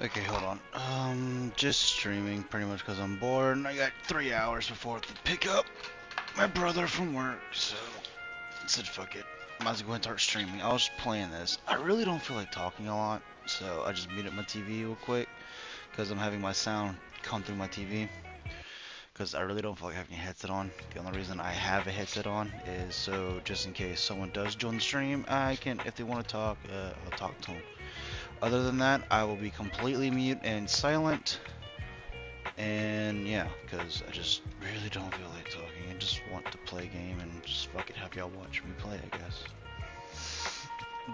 Okay, hold on. Just streaming pretty much because I'm bored and I got 3 hours before I have to pick up my brother from work, so I said fuck it. Might as well go ahead and start streaming. I was playing this. I really don't feel like talking a lot, so I just muted my TV real quick because I'm having my sound come through my TV. Because I really don't feel like having a headset on. The only reason I have a headset on is so just in case someone does join the stream, I can, if they want to talk, I'll talk to them. Other than that, I will be completely mute and silent. And yeah, because I just really don't feel like talking. I just want to play a game and just fucking have y'all watch me play, I guess.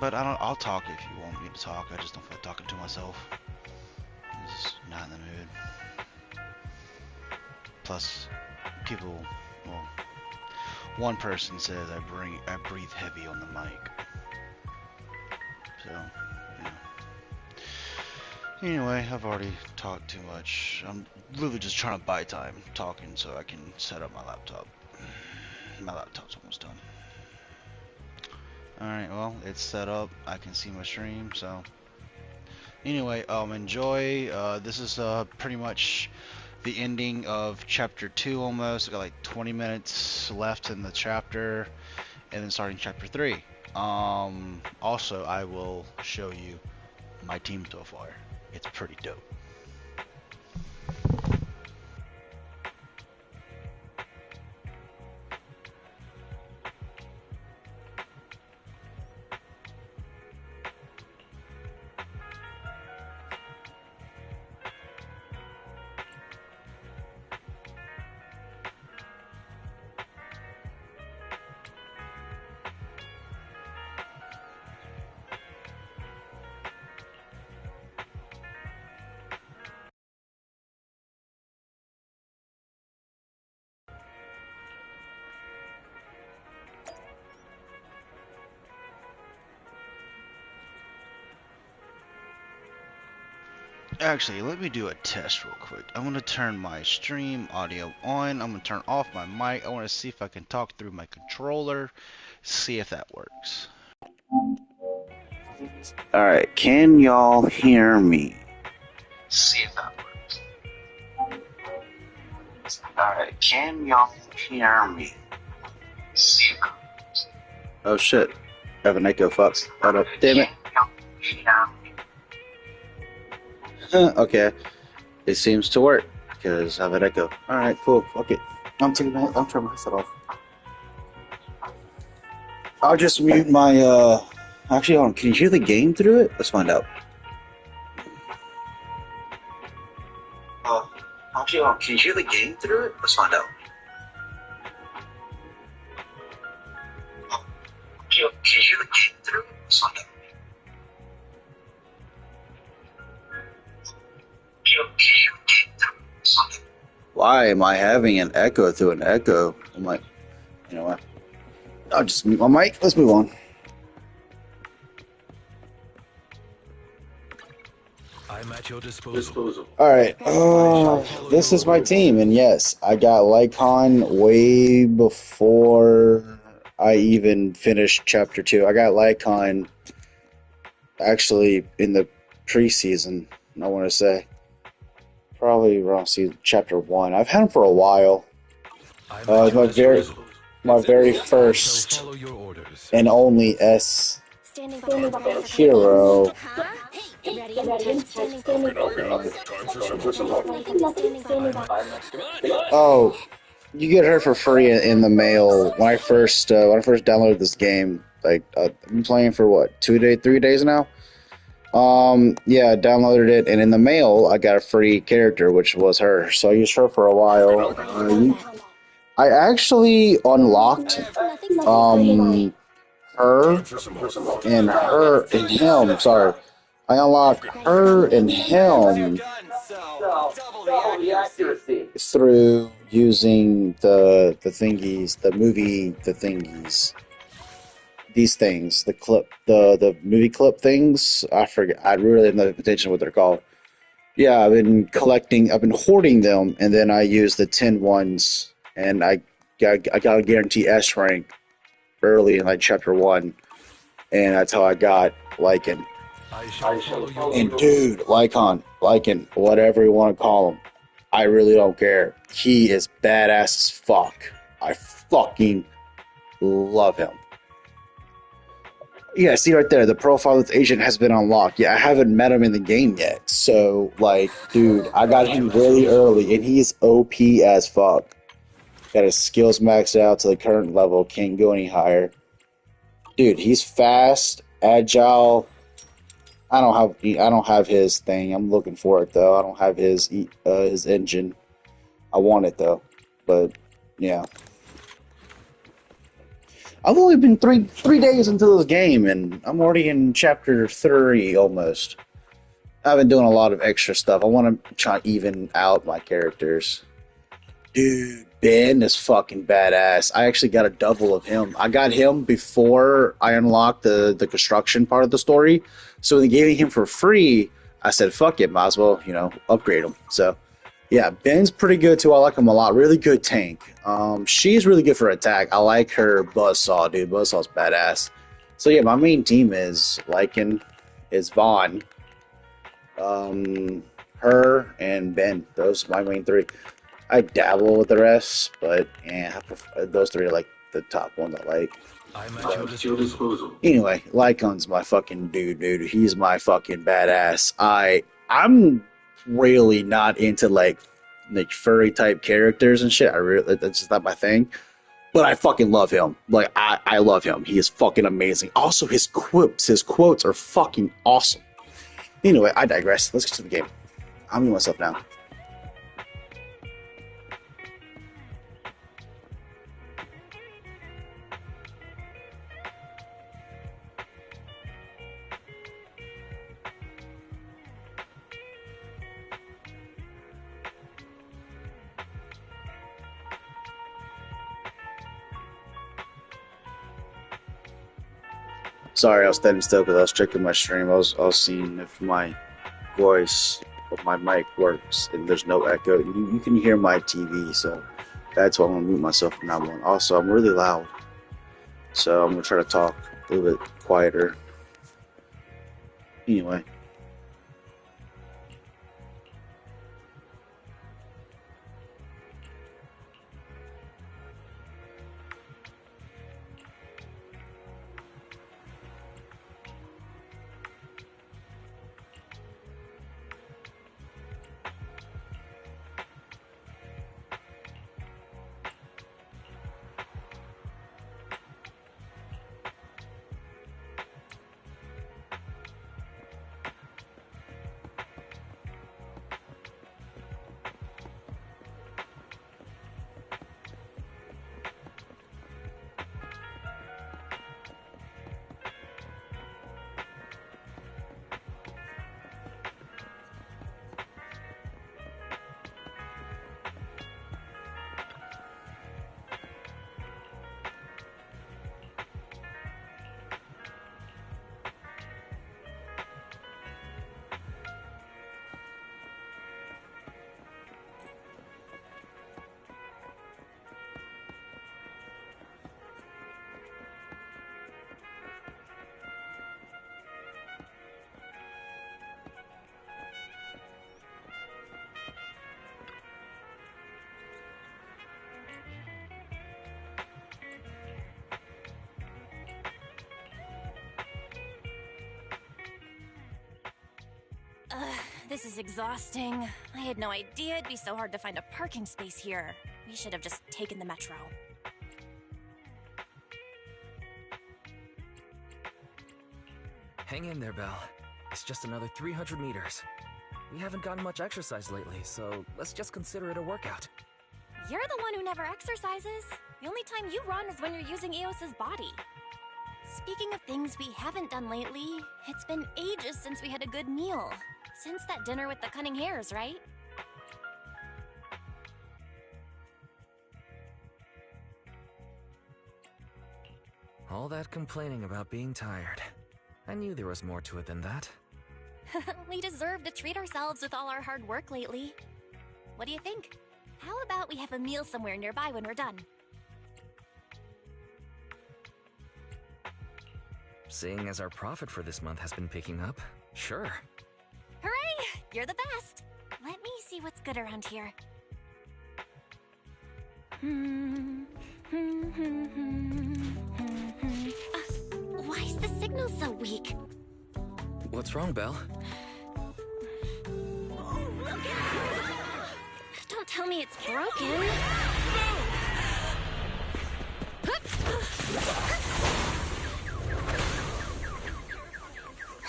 But I'll talk if you want me to talk. I just don't feel like talking to myself. I'm just not in the mood. Plus, people, well, one person says I breathe heavy on the mic. So, yeah. Anyway, I've already talked too much. I'm really just trying to buy time talking so I can set up my laptop. My laptop's almost done. Alright, well, it's set up. I can see my stream, so... Anyway, enjoy. This is pretty much the ending of chapter 2 almost. I got like 20 minutes left in the chapter, and then starting chapter 3. Also, I will show you my team so far. It's pretty dope. Actually, let me do a test real quick. I'm going to turn my stream audio on. I'm going to turn off my mic. I want to see if I can talk through my controller. See if that works. Alright, can y'all hear me? See if that works. Alright, can y'all hear me? See if that works. Oh shit. I have an echo, fucks. Hold up. Damn it. Okay. It seems to work because I have an echo. Alright, cool. Fuck it. I'm turning my headset off. I'll just mute my actually hold on, can you hear the game through it? Let's find out. Actually hold on, can you hear the game through it? Let's find out. Can you hear the game through it? Let's find out. Why am I having an echo through an echo? I'm like, you know what? I'll just mute my mic. Let's move on. I'm at your disposal. All right. This is my team, and yes, I got Lycon way before I even finished chapter 2. I got Lycon actually in the preseason. I want to say probably around chapter 1. I've had him for a while. My very first and only S hero. Oh, you get her for free in the mail. When I first downloaded this game, like I've been playing for what 3 days now. Yeah, I downloaded it, and in the mail I got a free character, which was her. So I used her for a while. I actually unlocked her and him. Sorry, I unlocked her and him through using the thingies. These things, the movie clip things. I forget. I really have no attention what they're called. Yeah, I've been hoarding them, and then I use the 10 ones, and I got a guarantee S rank early in like chapter 1, and that's how I got Lycan. I shall follow your And orders. dude, Lycan, whatever you want to call him, I really don't care. He is badass as fuck. I fucking love him. Yeah, see right there, the profile of the agent has been unlocked. Yeah, I haven't met him in the game yet. So, like, dude, I got him really early, and he's OP as fuck. Got his skills maxed out to the current level, can't go any higher. Dude, he's fast, agile. I don't have his thing. I'm looking for it though. I don't have his engine. I want it though, but yeah. I've only been three days into this game, and I'm already in chapter 3 almost. I've been doing a lot of extra stuff. I want to try even out my characters. Dude, Ben is fucking badass. I actually got a double of him. I got him before I unlocked the construction part of the story. So when they gave me him for free, I said, fuck it, might as well, upgrade him. So yeah, Ben's pretty good too. I like him a lot. Really good tank. She's really good for attack. I like her buzzsaw, dude. Buzzsaw's badass. So yeah, my main team is Lycan, is Vaughn, her, and Ben. Those are my main three. I dabble with the rest, but yeah, those three are like the top ones I like. I'm at your disposal. Anyway, Lycon's my fucking dude. He's my fucking badass. I'm really not into like furry type characters and shit. I really that's just not my thing. But I fucking love him. Like I love him. He is fucking amazing. Also his quotes are fucking awesome. Anyway, I digress. Let's get to the game. I'm in myself now. Sorry, I was standing still because I was checking my stream. I was seeing if my voice of my mic works and there's no echo. You can hear my TV, so that's why I'm gonna mute myself from now on. Also, I'm really loud, so I'm gonna try to talk a little bit quieter. Anyway. This is exhausting. I had no idea it'd be so hard to find a parking space here. We should have just taken the metro. Hang in there, Belle. It's just another 300 meters. We haven't gotten much exercise lately, so let's just consider it a workout. You're the one who never exercises. The only time you run is when you're using Eos's body. Speaking of things we haven't done lately, it's been ages since we had a good meal. Since that dinner with the cunning hares, right? All that complaining about being tired. I knew there was more to it than that. We deserve to treat ourselves with all our hard work lately. What do you think? How about we have a meal somewhere nearby when we're done? Seeing as our profit for this month has been picking up, Sure. Hooray! You're the best! Let me see what's good around here. Why is the signal so weak? What's wrong, Belle? Don't tell me it's broken.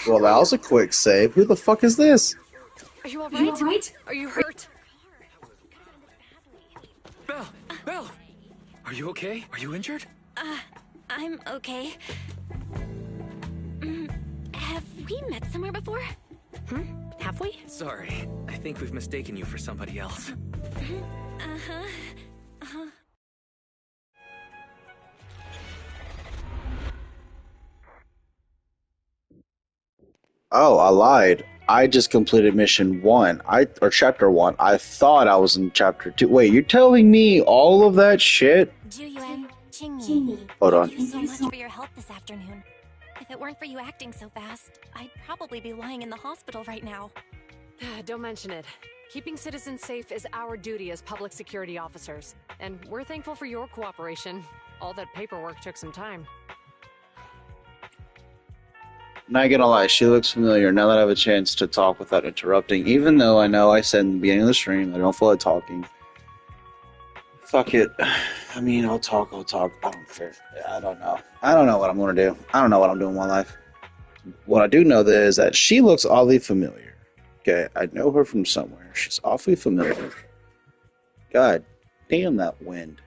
Well, that was a quick save. Who the fuck is this? Are you alright? Are you hurt? Belle! Belle! Are you okay? Are you injured? I'm okay. Have we met somewhere before? Have we? Sorry. I think we've mistaken you for somebody else. Oh, I lied. I just completed mission 1. Or chapter 1. I thought I was in chapter 2. Wait, you're telling me all of that shit? Juyuan, Qingyi. Hold on. Thank you so much for your help this afternoon. If it weren't for you acting so fast, I'd probably be lying in the hospital right now. Don't mention it. Keeping citizens safe is our duty as public security officers, and we're thankful for your cooperation. All that paperwork took some time. Not gonna lie, she looks familiar now that I have a chance to talk without interrupting, even though I know I said in the beginning of the stream I don't feel like talking. Fuck it. I mean, I'll talk. I don't care. I don't know. I don't know what I'm gonna do. I don't know what I'm doing in my life. What I do know is that she looks oddly familiar. Okay, I know her from somewhere. She's awfully familiar. God damn that wind.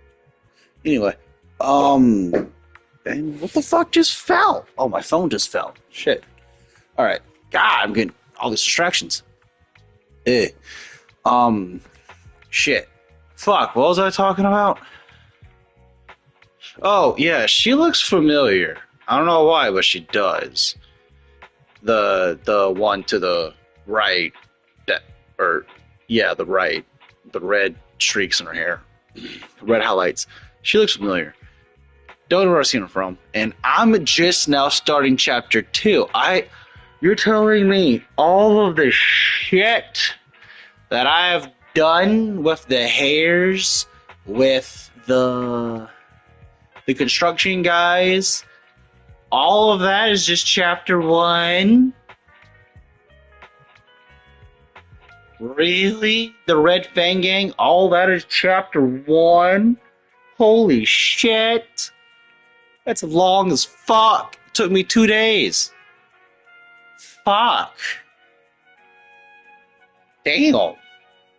Anyway, and what the fuck just fell? Oh, my phone just fell. Shit. All right. God, I'm getting all these distractions. Shit. Fuck, what was I talking about? Oh, yeah, she looks familiar. I don't know why, but she does. The one to the right, the right. The red streaks in her hair. Red highlights. She looks familiar. Don't know where I've seen her from. And I'm just now starting chapter 2. You're telling me all of the shit that I've done with the hairs, with the construction guys, all of that is just chapter 1? Really? The Red Fang Gang? All that is chapter 1? Holy shit. That's long as fuck. It took me 2 days. Fuck. Damn.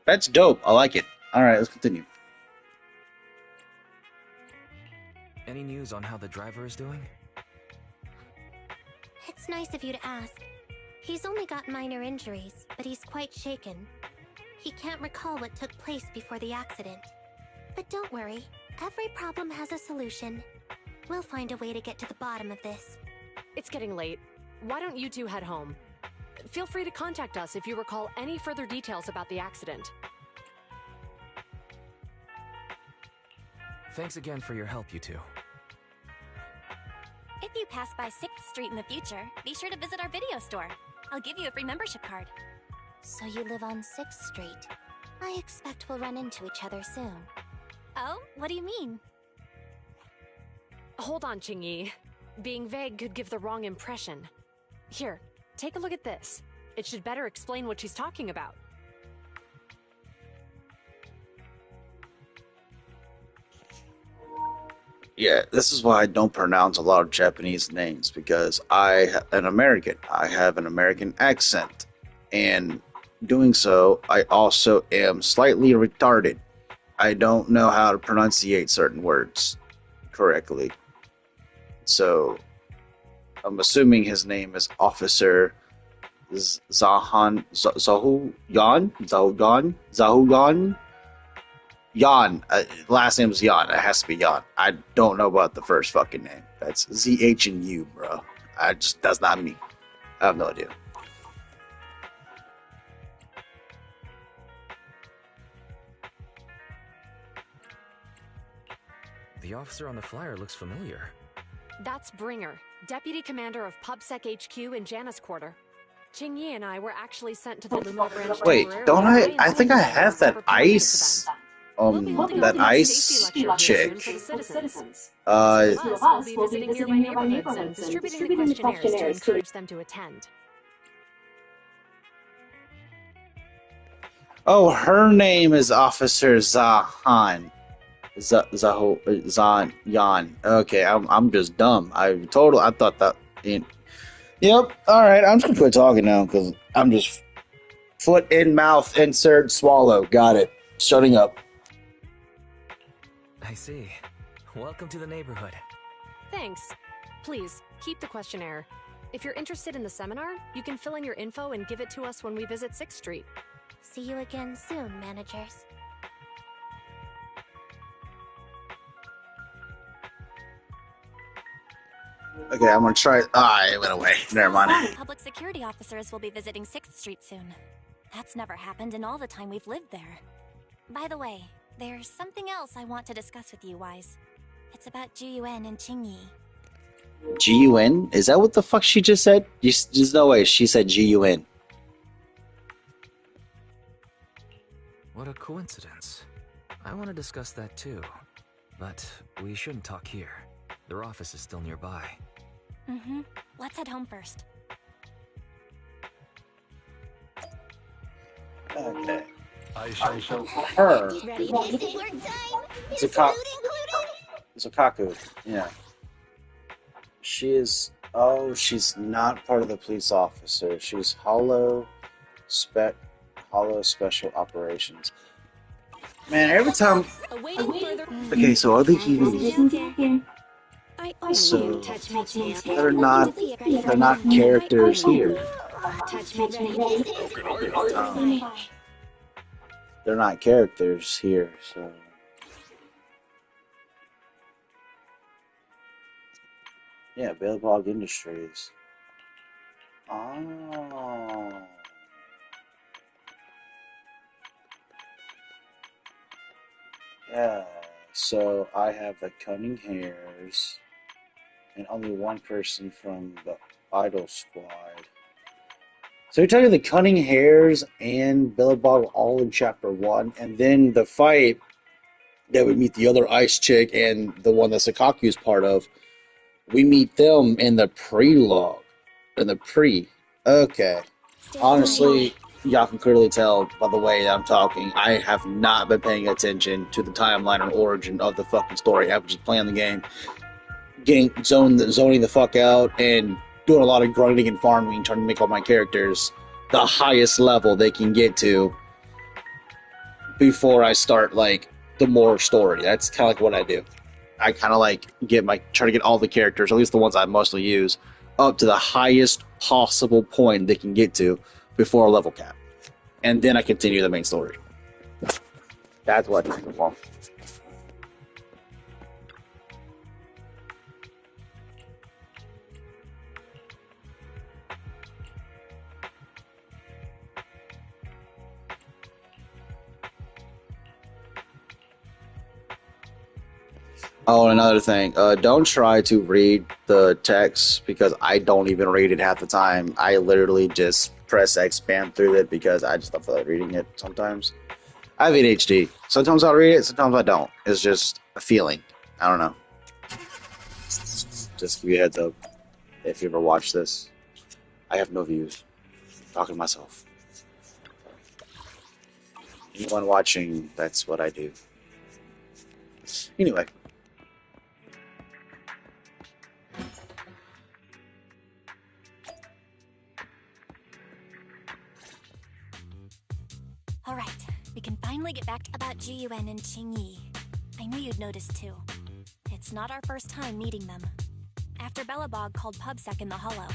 That's dope. I like it. Alright, let's continue. Any news on how the driver is doing? It's nice of you to ask. He's only got minor injuries, but he's quite shaken. He can't recall what took place before the accident. But don't worry, every problem has a solution. We'll find a way to get to the bottom of this. It's getting late. Why don't you two head home? Feel free to contact us if you recall any further details about the accident. Thanks again for your help, you two. If you pass by 6th Street in the future, be sure to visit our video store. I'll give you a free membership card. So you live on 6th Street. I expect we'll run into each other soon. Oh, what do you mean? Hold on, Qingyi. Being vague could give the wrong impression. Here, take a look at this. It should better explain what she's talking about. Yeah, this is why I don't pronounce a lot of Japanese names, because I'm American. I have an American accent. And doing so, I also am slightly retarded. I don't know how to pronunciate certain words correctly. So, I'm assuming his name is Officer Zahugan? Yan. Last name is Yan. It has to be Yan. I don't know about the first fucking name. That's ZH and U, bro. That's not me. I have no idea. The officer on the flyer looks familiar. That's Bringer, Deputy Commander of PubSec HQ in Janus Quarter. Qingyi and I were actually sent to the Luminal branch Wait, temporarily don't I? by I think I Inspector have that to prepare for this ice. event. We'll be holding a That public ice safety lecture here soon chick. for the citizens. Uh, Some of us will be visiting nearby neighborhoods and distributing the questionnaires to encourage them to attend. oh, her name is Officer Zahan. Zan Yan. Okay, I'm just dumb. I thought that. Yep. All right. I'm just gonna quit talking now because I'm just foot in mouth, insert, swallow. Got it. Shutting up. I see. Welcome to the neighborhood. Thanks. Please, keep the questionnaire. If you're interested in the seminar, you can fill in your info and give it to us when we visit 6th Street. See you again soon, managers. Okay, I'm gonna try. Ah, it went away. Never mind. Public security officers will be visiting 6th Street soon. That's never happened in all the time we've lived there. By the way, there's something else I want to discuss with you, Wise. It's about Juyuan and Qingyi. GUN? Is that what the fuck she just said? There's no way she said GUN. What a coincidence. I want to discuss that too. But we shouldn't talk here. Their office is still nearby. Mm-hmm. Let's head home first. Okay. I shall Her. Ready to say your time? Zakaku. Yeah. She is. Oh, she's not part of the police officer. She's Hollow Special Operations. Man, every time. Okay, so are they even? So they're not characters here. They're not characters here, so. Yeah, Billabog Industries. Oh. Yeah, so I have the Cunning Hares and only one person from the Idol Squad. So you're telling me the Cunning Hares and Billabog all in Chapter 1, and then the fight that would meet the other Ice Chick and the one that Sakaku is part of, we meet them in the prelogue. In the pre. Okay. Honestly, y'all can clearly tell by the way I'm talking, I have not been paying attention to the timeline and origin of the fucking story. I've just playing the game, zoning the fuck out, and doing a lot of grinding and farming, trying to make all my characters the highest level they can get to before I start, like, the more story. That's kind of like what I do. I kind of like try to get all the characters, at least the ones I mostly use, up to the highest possible point they can get to before a level cap. And then I continue the main story. That's what I think of. Oh, and another thing, don't try to read the text because I don't even read it half the time. I literally just press X, spam through it because I just don't feel like reading it sometimes. I have ADHD. Sometimes I'll read it, sometimes I don't. It's just a feeling. I don't know. Just give you a heads up if you ever watch this. I have no views. I'm talking to myself. Anyone watching, that's what I do. Anyway. Alright, we can finally get back to about Juyuan and Qingyi. I knew you'd notice too. It's not our first time meeting them. After Bellabog called PubSec in the Hollow,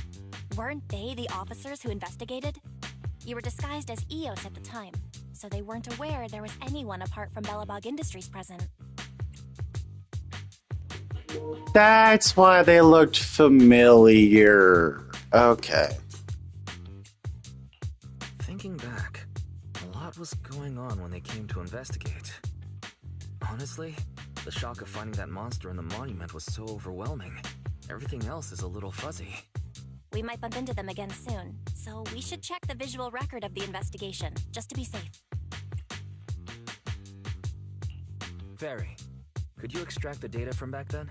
weren't they the officers who investigated? You were disguised as Eos at the time, so they weren't aware there was anyone apart from Bellabog Industries present. That's why they looked familiar. Okay. Thinking back, a lot was going on when they came to investigate. Honestly, the shock of finding that monster in the monument was so overwhelming. Everything else is a little fuzzy. We might bump into them again soon, so we should check the visual record of the investigation, just to be safe. Fairy, could you extract the data from back then?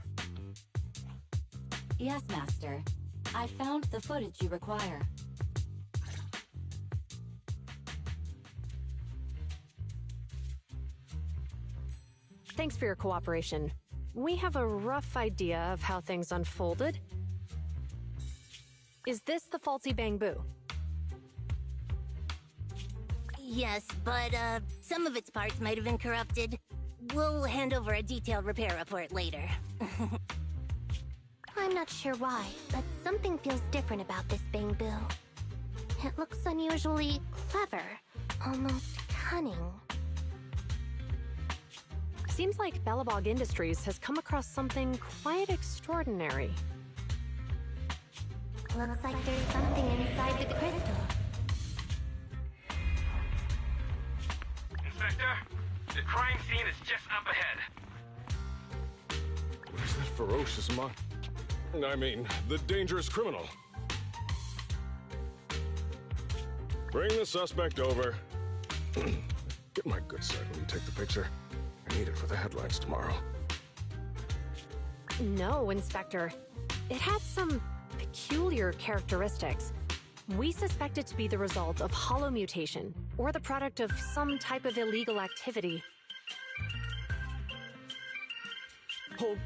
Yes, Master. I found the footage you require. Thanks for your cooperation. We have a rough idea of how things unfolded. Is this the faulty bamboo? Yes, but some of its parts might have been corrupted. We'll hand over a detailed repair report later. I'm not sure why, but something feels different about this bamboo. It looks unusually clever, almost cunning. Seems like Belobog Industries has come across something quite extraordinary. Looks like there's something inside the crystal. Inspector, the crime scene is just up ahead. Where's that ferocious the dangerous criminal? Bring the suspect over. Get my good side when you take the picture. I need it for the headlines tomorrow. No, Inspector. It had some peculiar characteristics. We suspect it to be the result of hollow mutation, or the product of some type of illegal activity.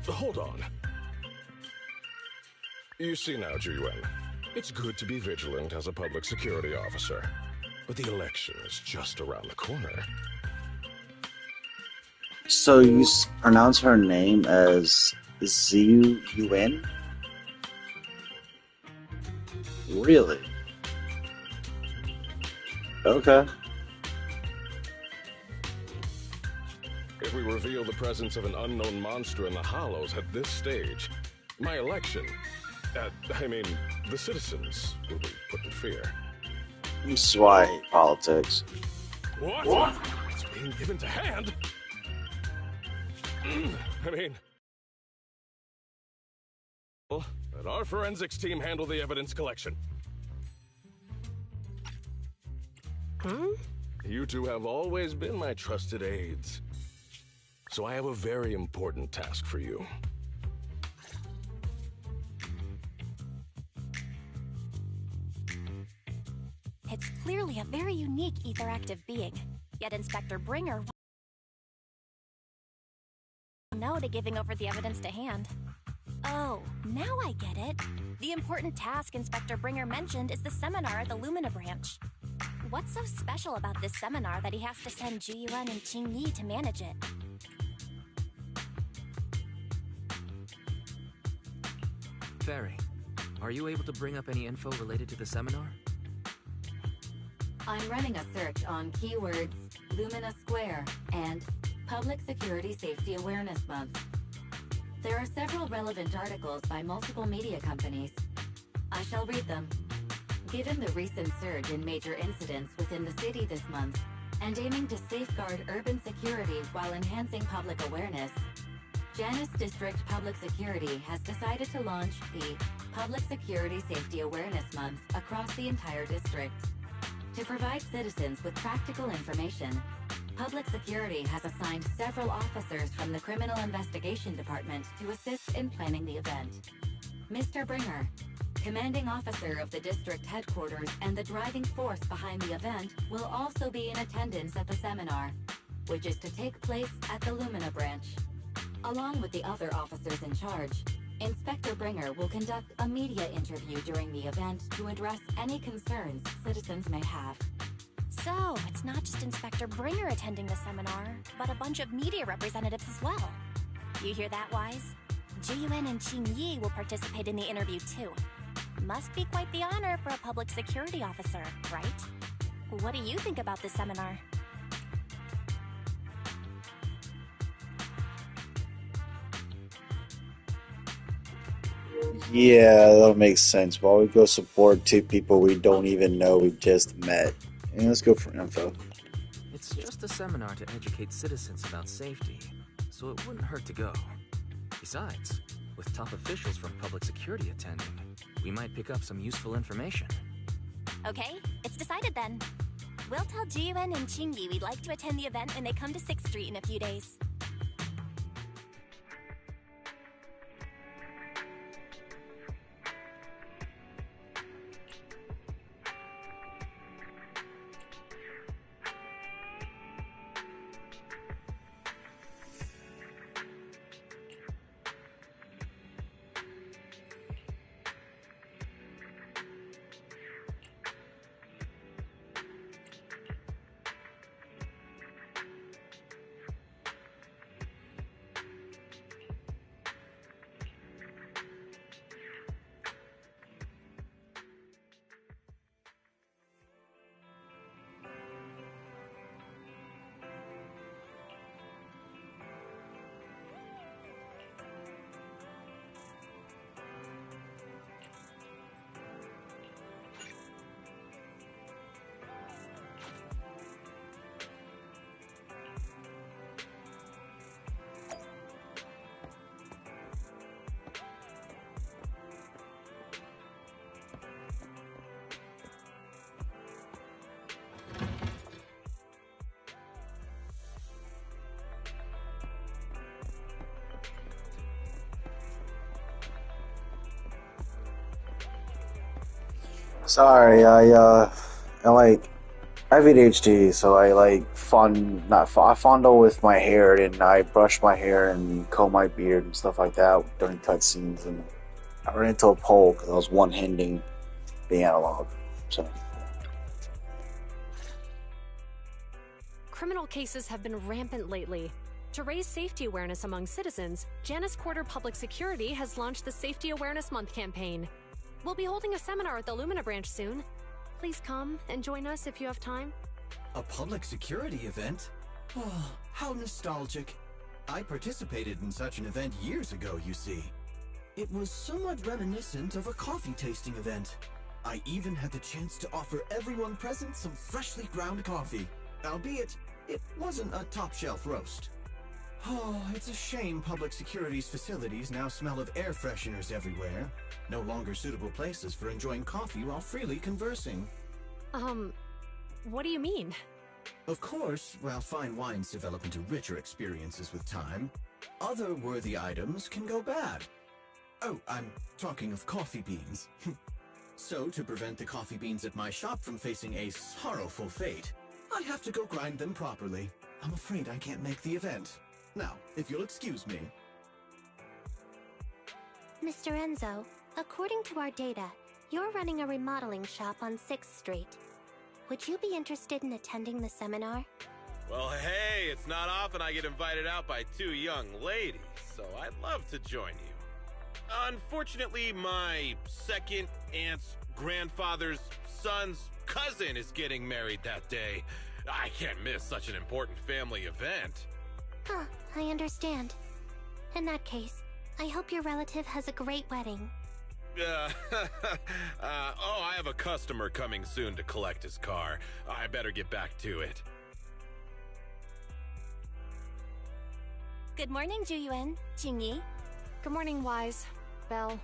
Hold on. You see now, Ji-Yuan, it's good to be vigilant as a public security officer, but the election is just around the corner. So you pronounce her name as Ziyu-Yuan? Really? Okay. If we reveal the presence of an unknown monster in the Hollows at this stage, my election, the citizens will be put in fear. This is why I hate politics. What? It's being given to hand? Let our forensics team handle the evidence collection. You two have always been my trusted aides. So I have a very important task for you. It's clearly a very unique etheractive being, yet Inspector Bringer no to giving over the evidence to hand. Oh, now I get it. The important task Inspector Bringer mentioned is the seminar at the Lumina branch. What's so special about this seminar that he has to send Ji-Yuan and Qing-Yi to manage it? Fairy, are you able to bring up any info related to the seminar? I'm running a search on keywords Lumina Square and Public Security Safety Awareness Month. There are several relevant articles by multiple media companies. I shall read them. Given the recent surge in major incidents within the city this month, and aiming to safeguard urban security while enhancing public awareness, Janus District Public Security has decided to launch the Public Security Safety Awareness Month across the entire district. To provide citizens with practical information, Public Security has assigned several officers from the Criminal Investigation Department to assist in planning the event. Mr. Bringer, commanding officer of the district headquarters and the driving force behind the event, will also be in attendance at the seminar, which is to take place at the Lumina branch. Along with the other officers in charge, Inspector Bringer will conduct a media interview during the event to address any concerns citizens may have. So, it's not just Inspector Bringer attending the seminar, but a bunch of media representatives as well. You hear that, Wise? Ji-Yuan and Qing-Yi will participate in the interview too. Must be quite the honor for a public security officer, right? What do you think about this seminar? Yeah, that makes sense. Why we go support two people we don't even know we just met? And let's go for info. It's just a seminar to educate citizens about safety, so it wouldn't hurt to go. Besides, with top officials from public security attending, we might pick up some useful information. Okay, it's decided then. We'll tell Jiyuan and Qingyi we'd like to attend the event when they come to 6th Street in a few days. Sorry, I have ADHD, so I fondle with my hair and I brush my hair and comb my beard and stuff like that during cutscenes, and I ran into a pole because I was one-handing the analog. So Criminal cases have been rampant lately. To raise safety awareness among citizens, Janus Quarter Public Security has launched the Safety Awareness Month campaign. We'll be holding a seminar at the Lumina branch soon. Please come and join us if you have time. A public security event? Oh, how nostalgic. I participated in such an event years ago, you see. It was somewhat reminiscent of a coffee tasting event. I even had the chance to offer everyone present some freshly ground coffee, albeit it wasn't a top-shelf roast. Oh, it's a shame public security's facilities now smell of air fresheners everywhere. No longer suitable places for enjoying coffee while freely conversing. What do you mean? Of course, while fine wines develop into richer experiences with time, other worthy items can go bad. Oh, I'm talking of coffee beans. So, to prevent the coffee beans at my shop from facing a sorrowful fate, I have to go grind them properly. I'm afraid I can't make the event. Now, if you'll excuse me. Mr. Enzo, according to our data, you're running a remodeling shop on 6th Street. Would you be interested in attending the seminar? Well, hey, it's not often I get invited out by two young ladies, so I'd love to join you. Unfortunately, my second aunt's grandfather's son's cousin is getting married that day. I can't miss such an important family event. Huh, I understand. In that case, I hope your relative has a great wedding. I have a customer coming soon to collect his car. I better get back to it. Good morning, Juyuan, Qingyi. Good morning, Wise. Belle.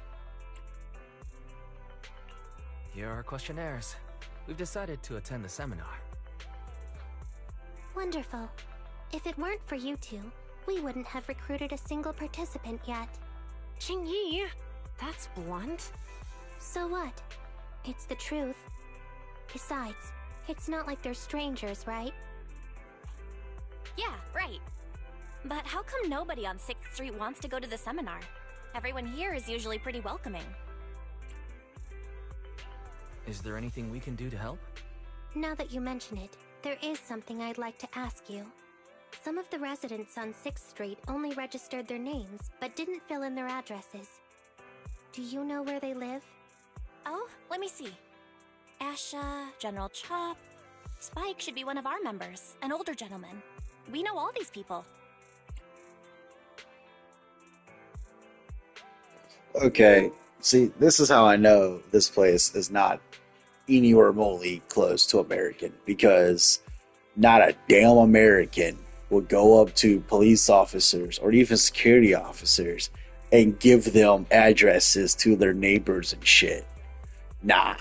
Here are our questionnaires. We've decided to attend the seminar. Wonderful. If it weren't for you two, we wouldn't have recruited a single participant yet. Qingyi, that's blunt. So what? It's the truth. Besides, it's not like they're strangers, right? Yeah, right. But how come nobody on 6th Street wants to go to the seminar? Everyone here is usually pretty welcoming. Is there anything we can do to help? Now that you mention it, there is something I'd like to ask you. Some of the residents on 6th Street only registered their names, but didn't fill in their addresses. Do you know where they live? Oh, let me see. Asha, General Chop. Spike should be one of our members, an older gentleman. We know all these people. okay, see, this is how I know this place is not anywhere remotely close to American, because not a damn American would go up to police officers or even security officers and give them addresses to their neighbors and shit. Nah.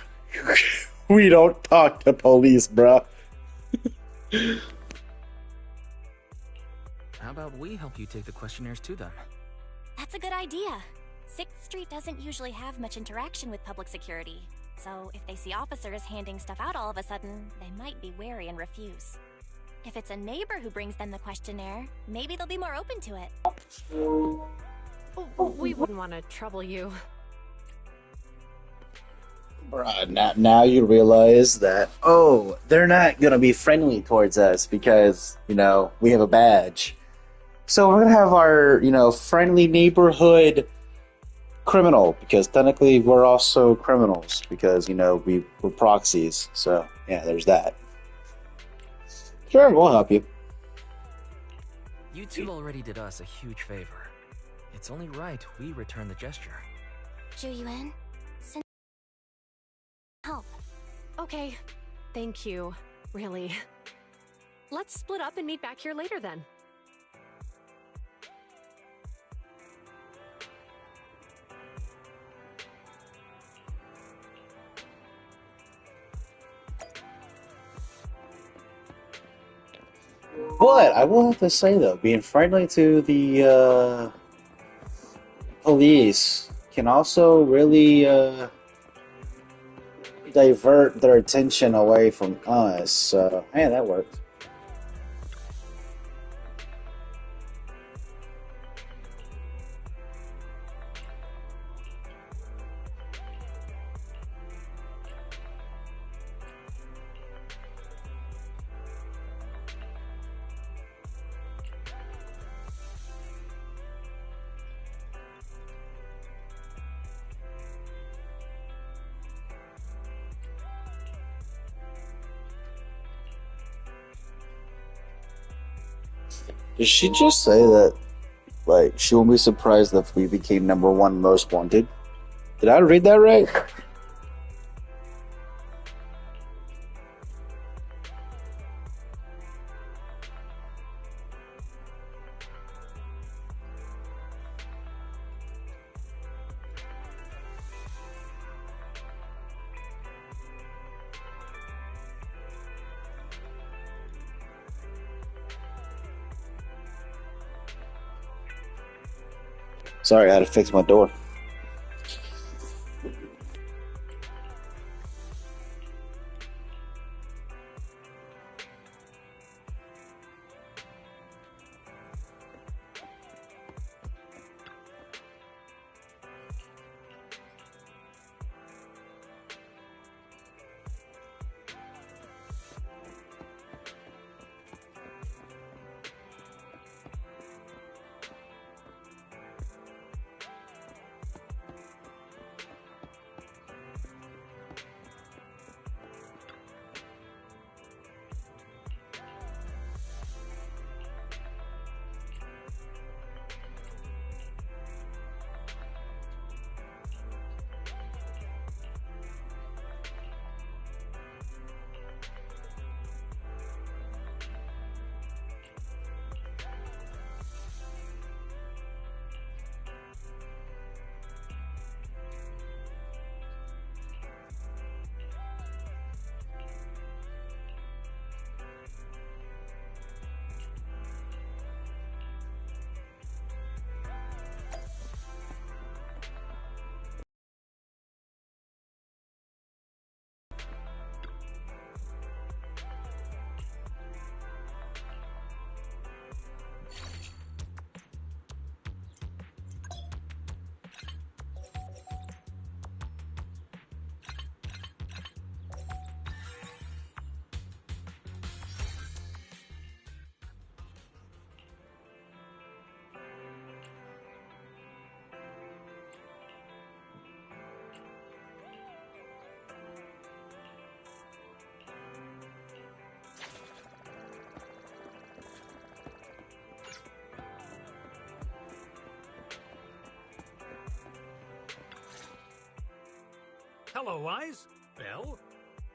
We don't talk to police, bruh. How about we help you take the questionnaires to them? That's a good idea. 6th Street doesn't usually have much interaction with public security, so if they see officers handing stuff out all of a sudden, they might be wary and refuse. If it's a neighbor who brings them the questionnaire, maybe they'll be more open to it. We wouldn't want to trouble you. Bruh, now you realize that, oh, they're not gonna be friendly towards us because, we have a badge. So we're gonna have our, friendly neighborhood criminal, because technically we're also criminals, because, we're proxies. So, yeah, there's that. Sure, we'll help you. You two already did us a huge favor. It's only right we return the gesture. Zhu Yuan, send help. Okay, thank you. Really. Let's split up and meet back here later then. But I will have to say, though, being friendly to the police can also really divert their attention away from us. So, yeah, that worked. Did she just say that, she won't be surprised if we became #1 most wanted? Did I read that right? Sorry, I had to fix my door. Hello, Wise. Belle?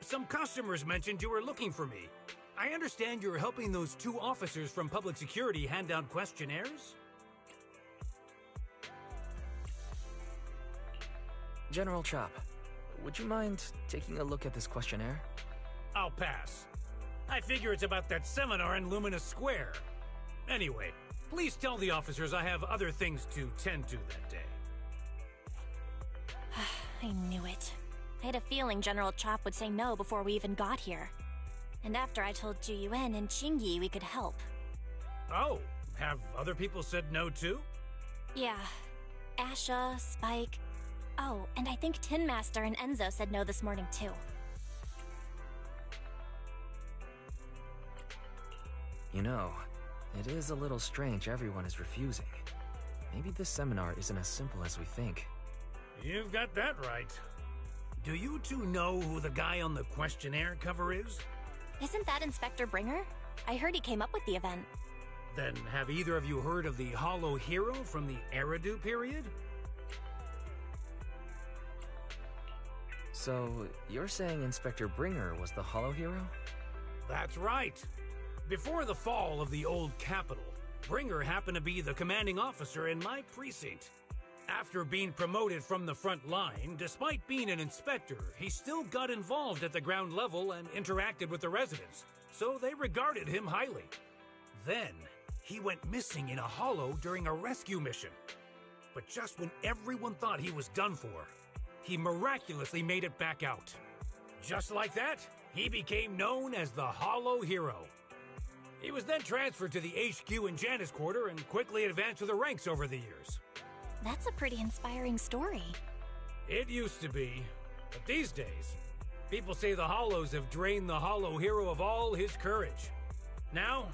Some customers mentioned you were looking for me. I understand you're helping those 2 officers from public security hand out questionnaires? General Chop, would you mind taking a look at this questionnaire? I'll pass. I figure it's about that seminar in Luminous Square. Anyway, please tell the officers I have other things to tend to that day. I knew it. I had a feeling General Chop would say no before we even got here. And after I told Ju Yuen and Chingy we could help. Oh, have other people said no too? Yeah. Asha, Spike. Oh, and I think Tin Master and Enzo said no this morning too. You know, it is a little strange everyone is refusing. Maybe this seminar isn't as simple as we think. You've got that right. Do you two know who the guy on the questionnaire cover is? Isn't that Inspector Bringer? I heard he came up with the event. Then have either of you heard of the Hollow Hero from the Eridu period? So, you're saying Inspector Bringer was the Hollow Hero? That's right. Before the fall of the old capital, Bringer happened to be the commanding officer in my precinct. After being promoted from the front line, despite being an inspector, he still got involved at the ground level and interacted with the residents, so they regarded him highly. Then, he went missing in a hollow during a rescue mission. But just when everyone thought he was done for, he miraculously made it back out. Just like that, he became known as the Hollow Hero. He was then transferred to the HQ in Janus Quarter and quickly advanced to the ranks over the years. That's a pretty inspiring story. It used to be, but these days, people say the Hollows have drained the Hollow Hero of all his courage. Now,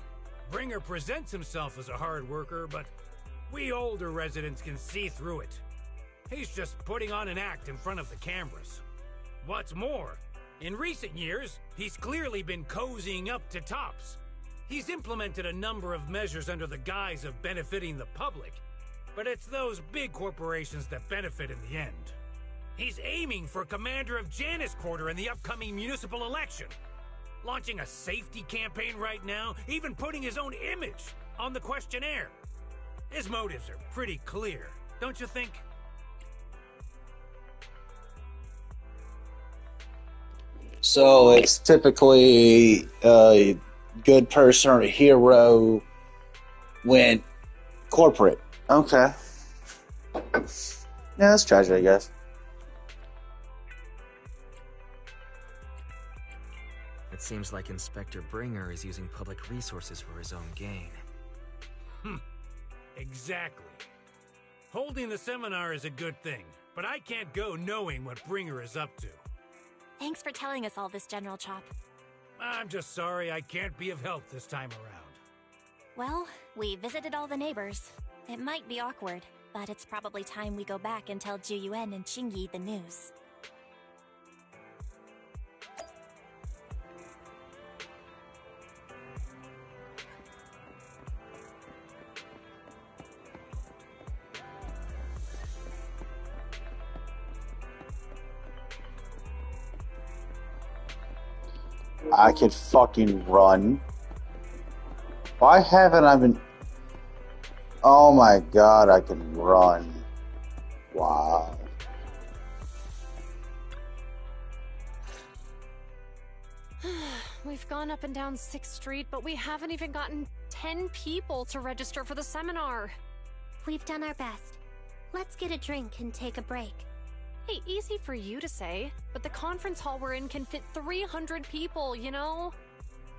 Bringer presents himself as a hard worker, but we older residents can see through it. He's just putting on an act in front of the cameras. What's more, in recent years, he's clearly been cozying up to Tops. He's implemented a number of measures under the guise of benefiting the public, but it's those big corporations that benefit in the end. He's aiming for commander of Janus Quarter in the upcoming municipal election, launching a safety campaign right now, even putting his own image on the questionnaire. His motives are pretty clear, don't you think? So it's typically a good person or a hero went corporate. Okay. Yeah, that's tragic, I guess. It seems like Inspector Bringer is using public resources for his own gain. Exactly. Holding the seminar is a good thing, but I can't go knowing what Bringer is up to. Thanks for telling us all this, General Chop. I'm just sorry I can't be of help this time around. Well, we visited all the neighbors. It might be awkward, but it's probably time we go back and tell Ju Yuen and Chingy the news. I could fucking run. Why haven't I been... Oh my god, I can run. Wow. We've gone up and down 6th Street, but we haven't even gotten 10 people to register for the seminar. We've done our best. Let's get a drink and take a break. Hey, easy for you to say, but the conference hall we're in can fit 300 people, you know?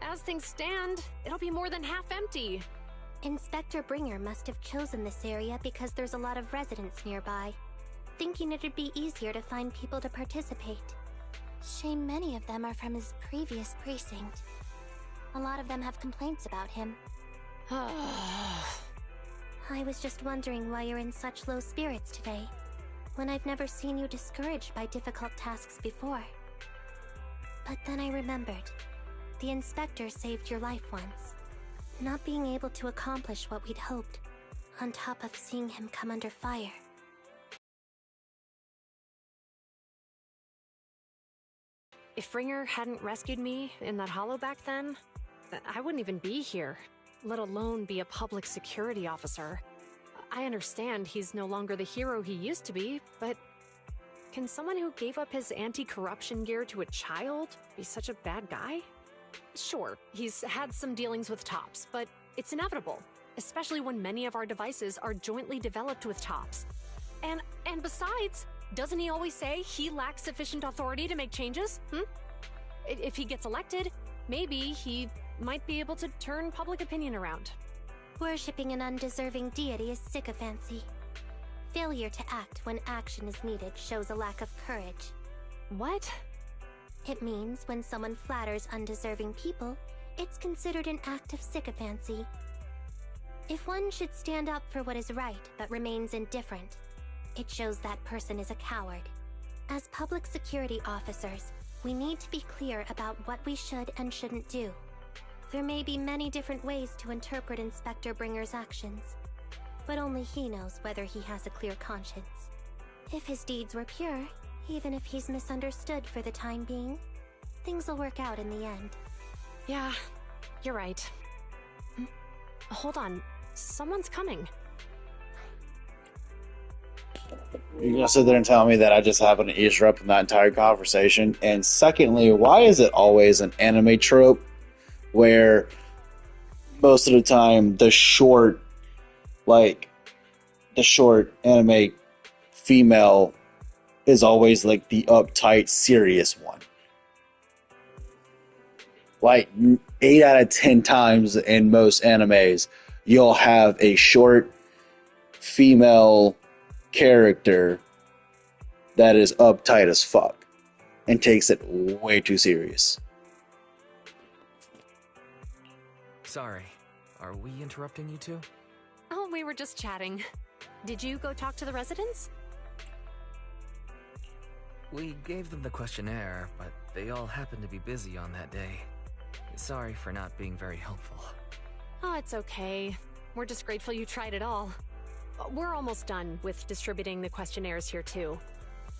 As things stand, it'll be more than half empty. Inspector Bringer must have chosen this area because there's a lot of residents nearby, thinking it'd be easier to find people to participate. Shame many of them are from his previous precinct. A lot of them have complaints about him. I was just wondering why you're in such low spirits today, when I've never seen you discouraged by difficult tasks before. But then I remembered. The inspector saved your life once. Not being able to accomplish what we'd hoped, on top of seeing him come under fire. If Bringer hadn't rescued me in that hollow back then, I wouldn't even be here, let alone be a public security officer. I understand he's no longer the hero he used to be, but can someone who gave up his anti-corruption gear to a child be such a bad guy? Sure, he's had some dealings with Tops, but it's inevitable, especially when many of our devices are jointly developed with Tops. And besides, doesn't he always say he lacks sufficient authority to make changes? If he gets elected, maybe he might be able to turn public opinion around. Worshipping an undeserving deity is sycophancy. Failure to act when action is needed shows a lack of courage. What? It means when someone flatters undeserving people, it's considered an act of sycophancy. If one should stand up for what is right but remains indifferent, it shows that person is a coward. As public security officers, we need to be clear about what we should and shouldn't do. There may be many different ways to interpret Inspector Bringer's actions, but only he knows whether he has a clear conscience. If his deeds were pure, even if he's misunderstood for the time being, things will work out in the end. Yeah, you're right. Hold on, someone's coming. You're gonna sit there and tell me that I just happened to eavesdrop in that entire conversation? And secondly, why is it always an anime trope where most of the time the short anime female is always like the uptight, serious one? Like 8 out of 10 times in most animes, you'll have a short female character that is uptight as fuck and takes it way too serious. Sorry, are we interrupting you two? Oh, we were just chatting. Did you go talk to the residents? We gave them the questionnaire, but they all happened to be busy on that day. Sorry for not being very helpful. Oh, it's okay. We're just grateful you tried it all. We're almost done with distributing the questionnaires here too.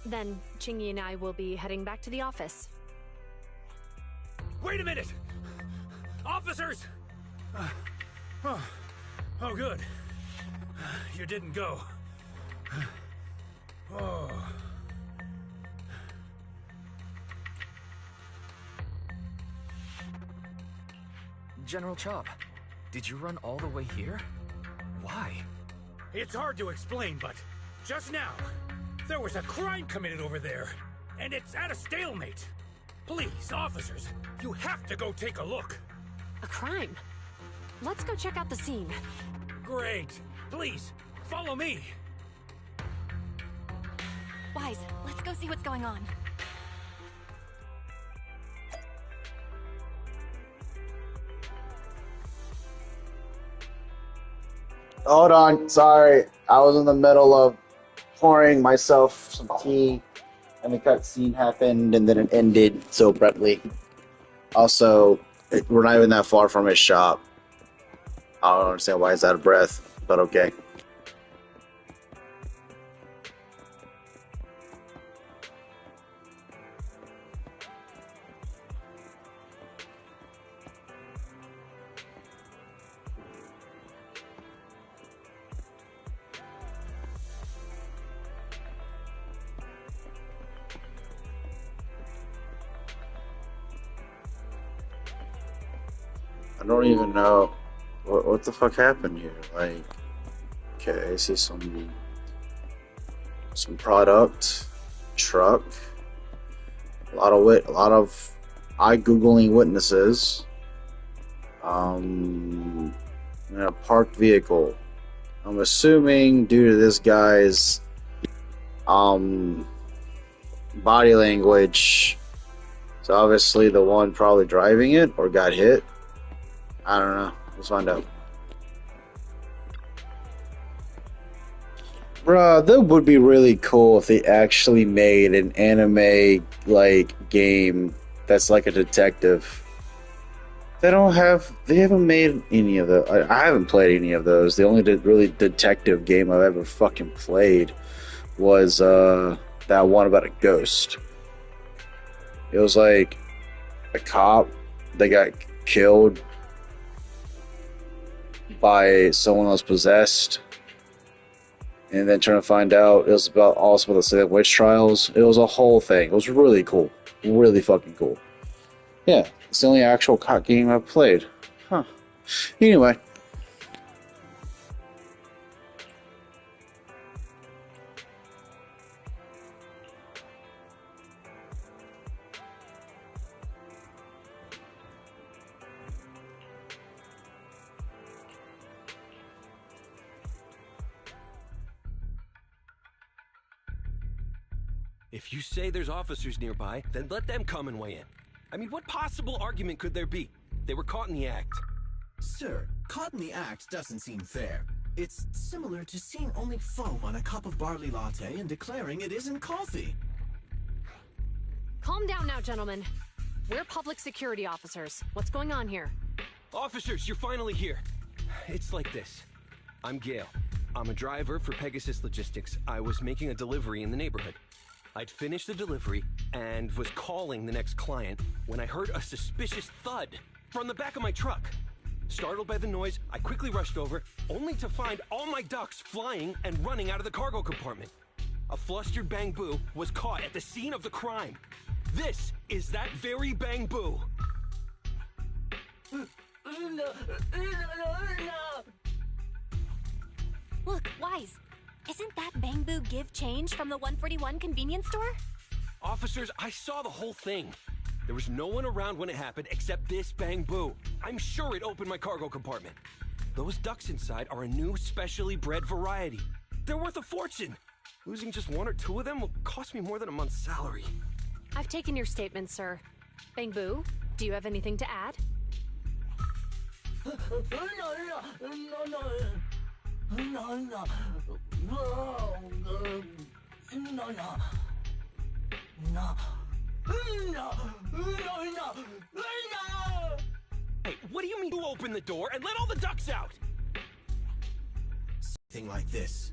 Then Chingy and I will be heading back to the office. Wait a minute! Officers! Oh, good. You didn't go. Oh. General Chop, did you run all the way here? Why? It's hard to explain, but just now, there was a crime committed over there, and it's at a stalemate. Please, officers, you have to go take a look. A crime? Let's go check out the scene. Great. Please, follow me. Wise, let's go see what's going on. Hold on, sorry. I was in the middle of pouring myself some tea, and the cutscene happened, and then it ended so abruptly. Also, we're not even that far from his shop. I don't understand why he's out of breath, but okay. I don't even know what the fuck happened here. Like, okay, I see some product, truck, a lot of eye googling witnesses, and a parked vehicle. I'm assuming due to this guy's body language, it's obviously the one probably driving it or got hit. I don't know. Let's find out. Bruh, that would be really cool if they actually made an anime like game that's like a detective. They haven't made any of the. I haven't played any of those. The only really detective game I've ever fucking played was that one about a ghost. It was like a cop that got killed by someone else possessed, And then trying to find out it was also about the Salem witch trials. It was a whole thing. It was really cool. Really fucking cool. Yeah, it's the only actual cop game I've played. Huh. Anyway. If you say there's officers nearby, then let them come and weigh in. I mean, what possible argument could there be? They were caught in the act. Sir, caught in the act doesn't seem fair. It's similar to seeing only foam on a cup of barley latte and declaring it isn't coffee. Calm down now, gentlemen. We're public security officers. What's going on here? Officers, you're finally here. It's like this. I'm Gale. I'm a driver for Pegasus Logistics. I was making a delivery in the neighborhood. I'd finished the delivery and was calling the next client when I heard a suspicious thud from the back of my truck. Startled by the noise, I quickly rushed over, only to find all my ducks flying and running out of the cargo compartment. A flustered Bang Boo was caught at the scene of the crime. This is that very Bang Boo. Look, Wise. Isn't that Bang Boo give change from the 141 convenience store? Officers, I saw the whole thing. There was no one around when it happened except this Bang Boo. I'm sure it opened my cargo compartment. Those ducks inside are a new specially bred variety. They're worth a fortune. Losing just one or two of them will cost me more than a month's salary. I've taken your statement, sir. Bang Boo, do you have anything to add? Hey, what do you mean you open the door and let all the ducks out? Something like this.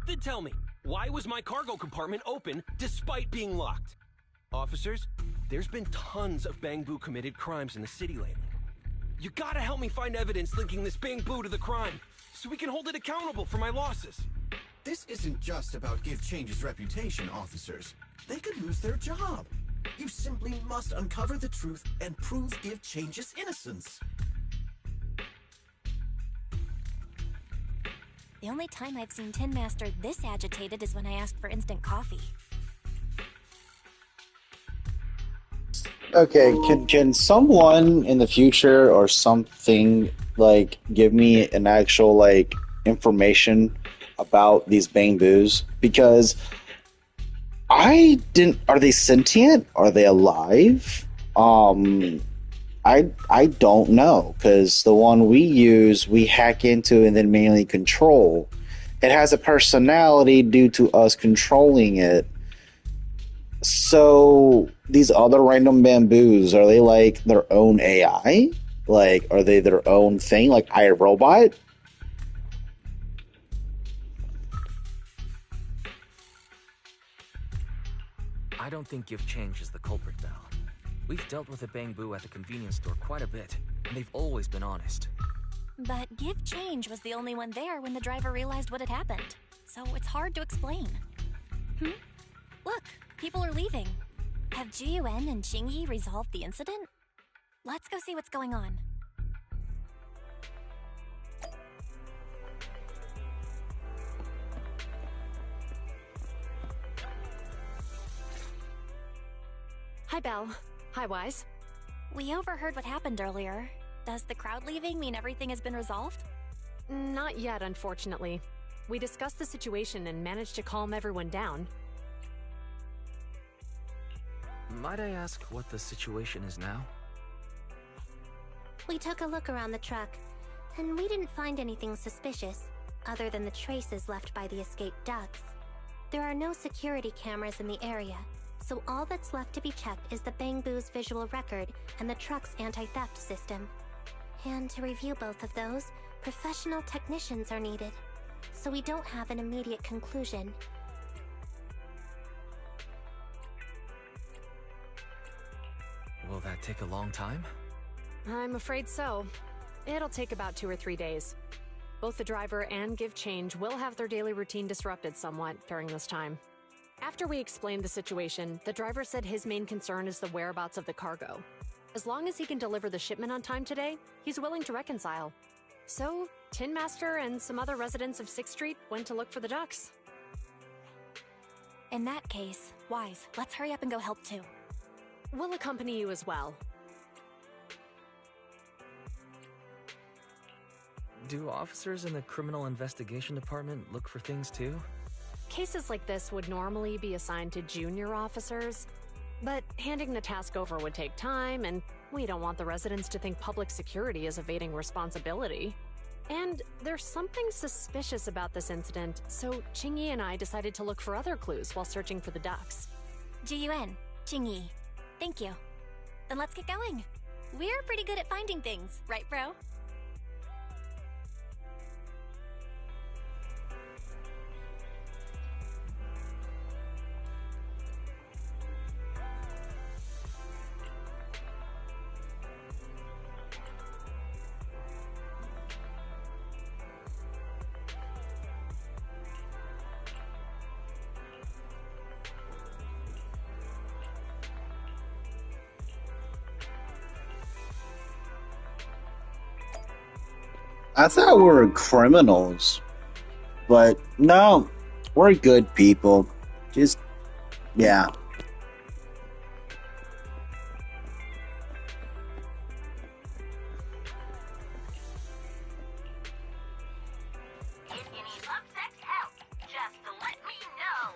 Then tell me, why was my cargo compartment open despite being locked? Officers, there's been tons of Bang Boo committed crimes in the city lately. You gotta help me find evidence linking this Bang Boo to the crime, so we can hold it accountable for my losses. This isn't just about Give Change's reputation, officers. They could lose their job. You simply must uncover the truth and prove Give Change's innocence. The only time I've seen Tin Master this agitated is when I asked for instant coffee. Okay, can someone in the future or something like give me an actual like information about these Bang Boos? Because I didn't. Are they sentient? Are they alive? I don't know, because the one we use, we hack into and then manually control. It has a personality due to us controlling it. So these other random bamboos, are they like their own AI? Like, are they their own thing, like iRobot? I don't think Give Change is the culprit, Val. We've dealt with a Bang Boo at the convenience store quite a bit, and they've always been honest. But Give Change was the only one there when the driver realized what had happened. So it's hard to explain. Look, people are leaving. Have Jiyuan and Qingyi resolved the incident? Let's go see what's going on. Hi, Belle. Hi, Wise. We overheard what happened earlier. Does the crowd leaving mean everything has been resolved? Not yet, unfortunately. We discussed the situation and managed to calm everyone down. Might I ask what the situation is now? We took a look around the truck, and we didn't find anything suspicious, other than the traces left by the escaped ducks. There are no security cameras in the area, so all that's left to be checked is the Bang Boo's visual record and the truck's anti-theft system. And to review both of those, professional technicians are needed, so we don't have an immediate conclusion. Will that take a long time? I'm afraid so. It'll take about 2 or 3 days. Both the driver and Give Change will have their daily routine disrupted somewhat during this time. After we explained the situation, the driver said his main concern is the whereabouts of the cargo. As long as he can deliver the shipment on time today, he's willing to reconcile. So, Tin Master and some other residents of 6th Street went to look for the ducks. In that case, Wise, let's hurry up and go help too. We'll accompany you as well. Do officers in the Criminal Investigation Department look for things too? Cases like this would normally be assigned to junior officers, but handing the task over would take time, and we don't want the residents to think public security is evading responsibility. And there's something suspicious about this incident, so Qingyi and I decided to look for other clues while searching for the ducks. G-U-N, Qingyi. Thank you. Then let's get going. We're pretty good at finding things, right, bro? I thought we were criminals, but no, we're good people. Just, yeah. If you need upset help, just let me know.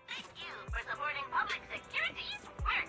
Thank you for supporting public security's work.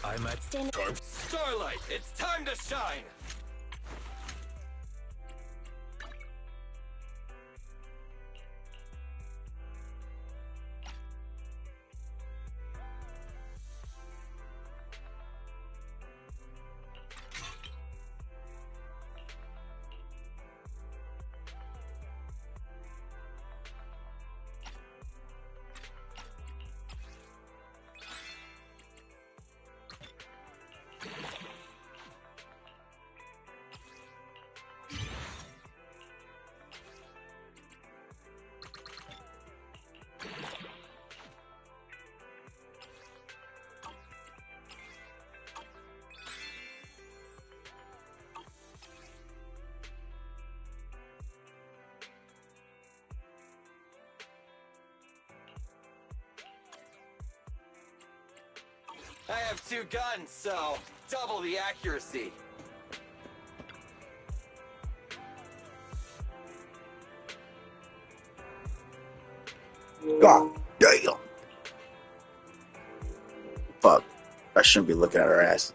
I'm at Starlight. It's time to shine. I have 2 guns, so double the accuracy. God damn. Fuck. I shouldn't be looking at her ass.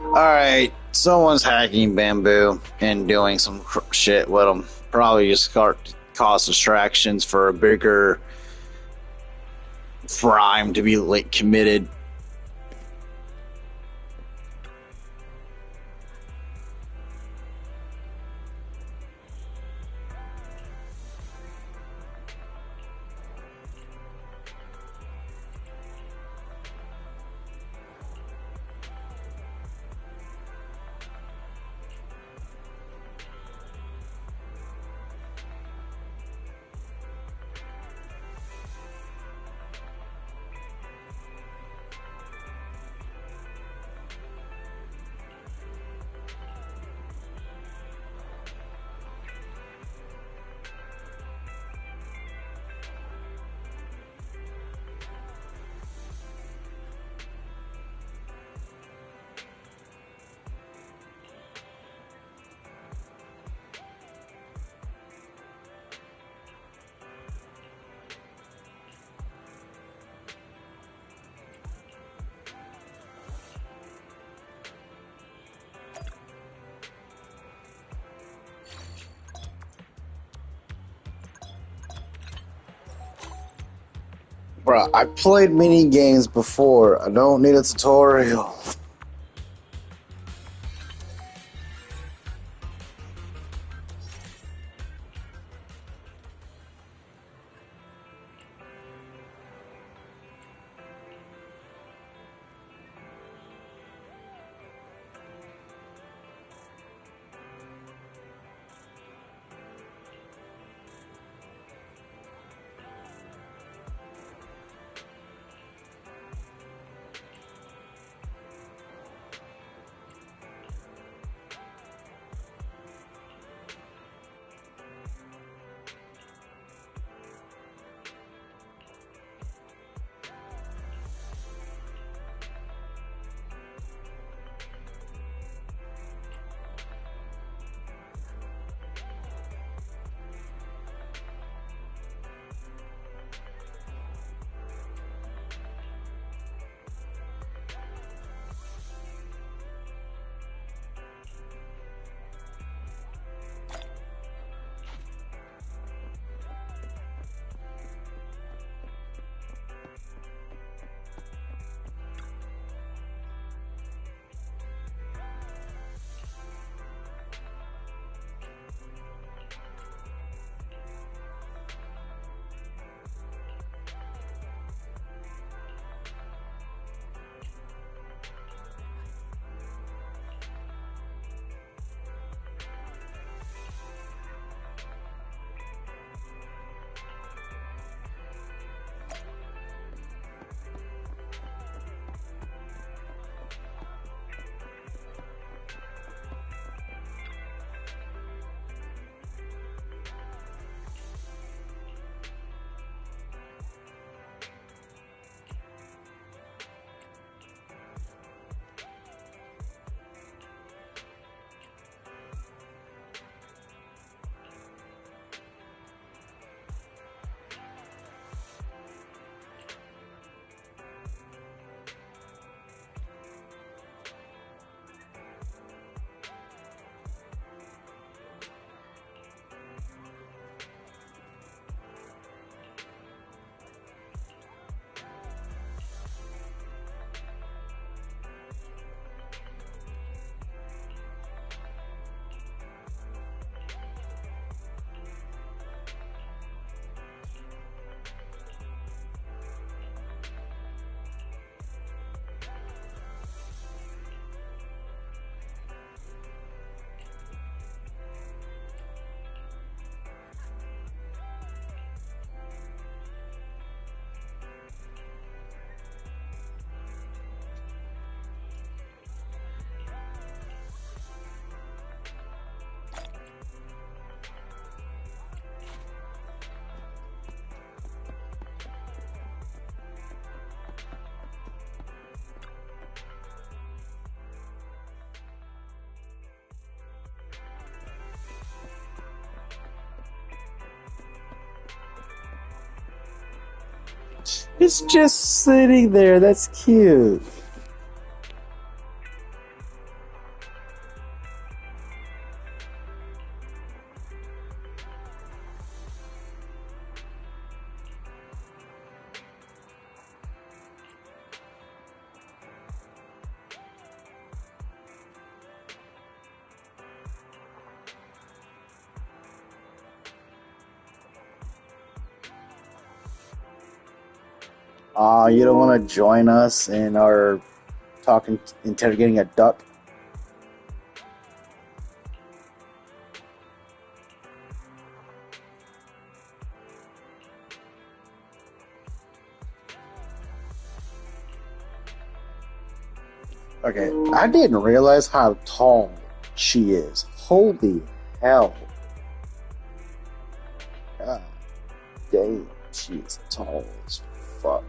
Alright, someone's hacking Bamboo and doing some shit with them. Probably just cause distractions for a bigger crime to be committed. Bro, I played mini games before. I don't need a tutorial. It's just sitting there. That's cute. You don't want to join us in our talking, interrogating a duck? Okay, I didn't realize how tall she is. Holy hell. God damn, she is tall as fuck.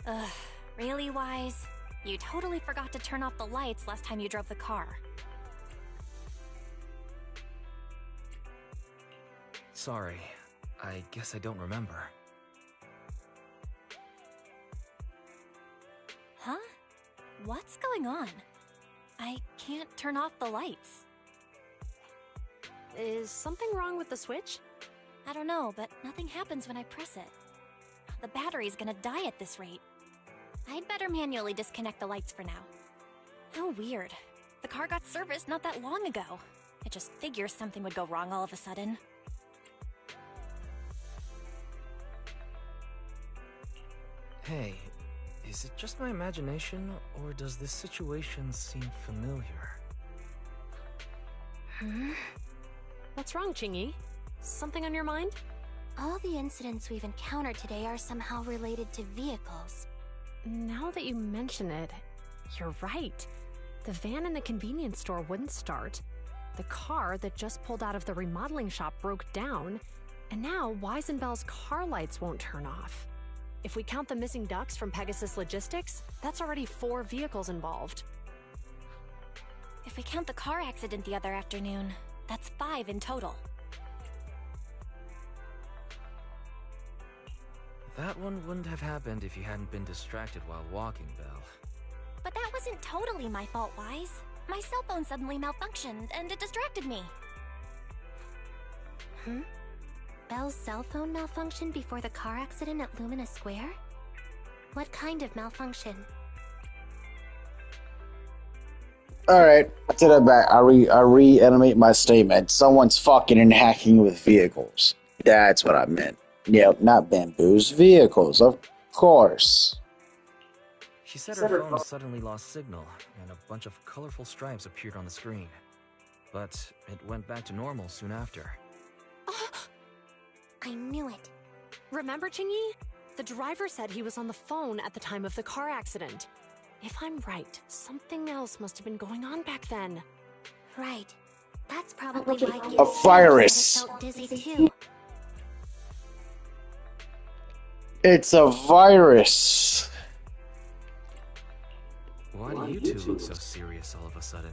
Ugh, really, Wise? You totally forgot to turn off the lights last time you drove the car. Sorry. I guess I don't remember. Huh? What's going on? I can't turn off the lights. Is something wrong with the switch? I don't know, but nothing happens when I press it. The battery's gonna die at this rate. I'd better manually disconnect the lights for now. How weird. The car got serviced not that long ago. I just figured something would go wrong all of a sudden. Hey, is it just my imagination, or does this situation seem familiar? What's wrong, Chingy? Something on your mind? All the incidents we've encountered today are somehow related to vehicles. Now that you mention it, you're right. The van in the convenience store wouldn't start. The car that just pulled out of the remodeling shop broke down. And now Wise and Bell's car lights won't turn off. If we count the missing ducks from Pegasus Logistics, that's already 4 vehicles involved. If we count the car accident the other afternoon, that's 5 in total. That one wouldn't have happened if you hadn't been distracted while walking, Belle. But that wasn't totally my fault, Wise. My cell phone suddenly malfunctioned, and it distracted me. Belle's cell phone malfunctioned before the car accident at Lumina Square? What kind of malfunction? Alright, to that back. I reanimate my statement. Someone's fucking and hacking with vehicles. That's what I meant. Yep, not bamboos, vehicles, of course. She said her phone suddenly lost signal, and a bunch of colorful stripes appeared on the screen. But it went back to normal soon after. I knew it. Remember, Chingy? The driver said he was on the phone at the time of the car accident. If I'm right, something else must have been going on back then. Right. That's probably why A virus. felt dizzy too. It's a virus. Why do you two look so serious all of a sudden?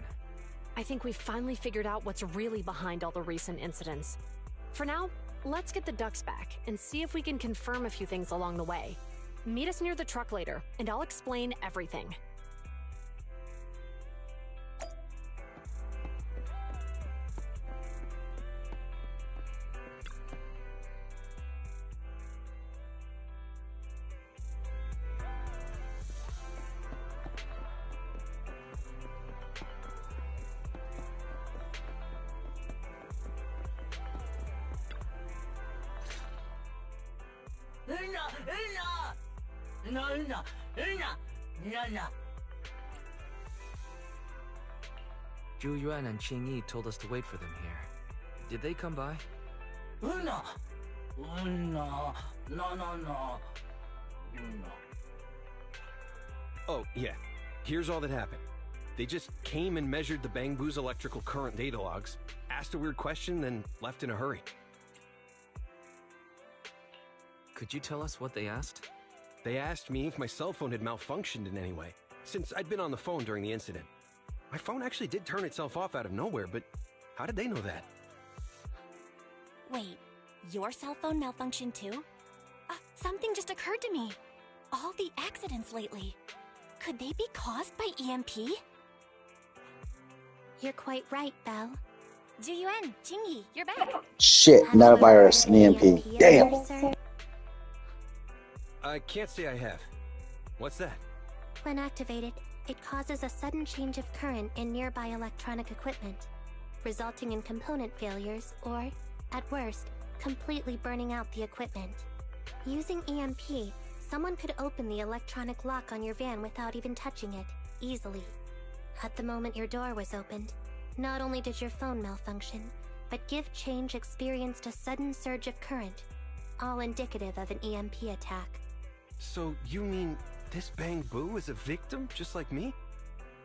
I think we've finally figured out what's really behind all the recent incidents. For now, let's get the ducks back and see if we can confirm a few things along the way. Meet us near the truck later, and I'll explain everything. Zhu Yuan and Qing Yi told us to wait for them here. Did they come by? Oh, yeah. Here's all that happened. They just came and measured the Bangbu's electrical current data logs, asked a weird question, then left in a hurry. Could you tell us what they asked? They asked me if my cell phone had malfunctioned in any way, since I'd been on the phone during the incident. My phone actually did turn itself off out of nowhere, but how did they know that? Wait, your cell phone malfunctioned too? Something just occurred to me. All the accidents lately, could they be caused by EMP? You're quite right, Belle. Zhu Yuan, Qingyi, you're back. Shit, not a virus, an EMP. Damn. I can't say I have. What's that? When activated, it causes a sudden change of current in nearby electronic equipment, resulting in component failures or, at worst, completely burning out the equipment. Using EMP, someone could open the electronic lock on your van without even touching it, easily. At the moment your door was opened, not only did your phone malfunction, but Give Change experienced a sudden surge of current, all indicative of an EMP attack. So you mean this Bangbu is a victim just like me?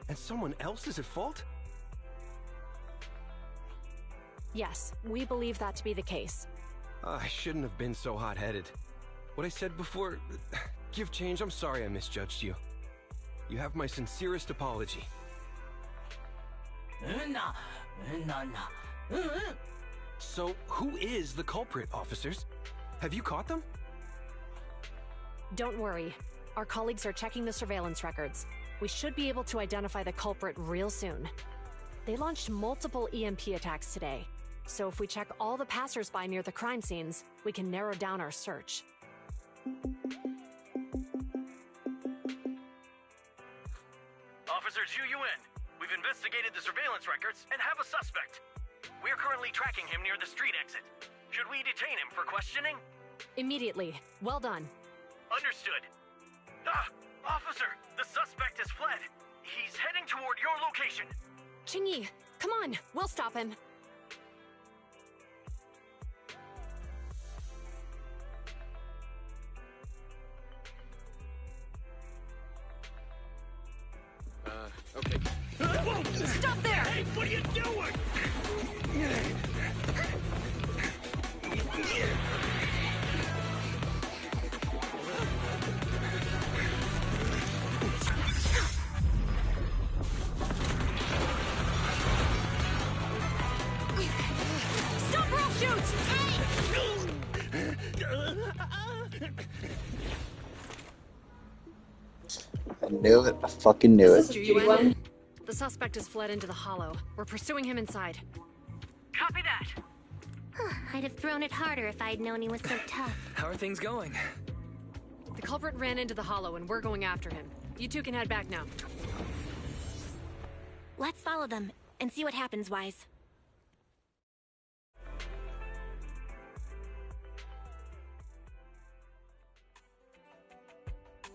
And someone else is at fault? Yes, we believe that to be the case. I shouldn't have been so hot-headed. What I said before, Give change, I'm sorry I misjudged you. You have my sincerest apology. So, who is the culprit, officers? Have you caught them? Don't worry. Our colleagues are checking the surveillance records. We should be able to identify the culprit real soon. They launched multiple EMP attacks today, so if we check all the passers-by near the crime scenes, we can narrow down our search. Officer Zhu Yuan, we've investigated the surveillance records and have a suspect. We're currently tracking him near the street exit. Should we detain him for questioning? Immediately. Well done. Understood. Officer, the suspect has fled. He's heading toward your location. Qingyi, come on, we'll stop him. Okay. Whoa! Stop there! Hey, what are you doing? Stop or I'll shoot! I knew it. I fucking knew it. Yuan. The suspect has fled into the hollow. We're pursuing him inside. Copy that. I'd have thrown it harder if I'd known he was so tough. How are things going? The culprit ran into the hollow and we're going after him. You two can head back now. Let's follow them and see what happens, Wise.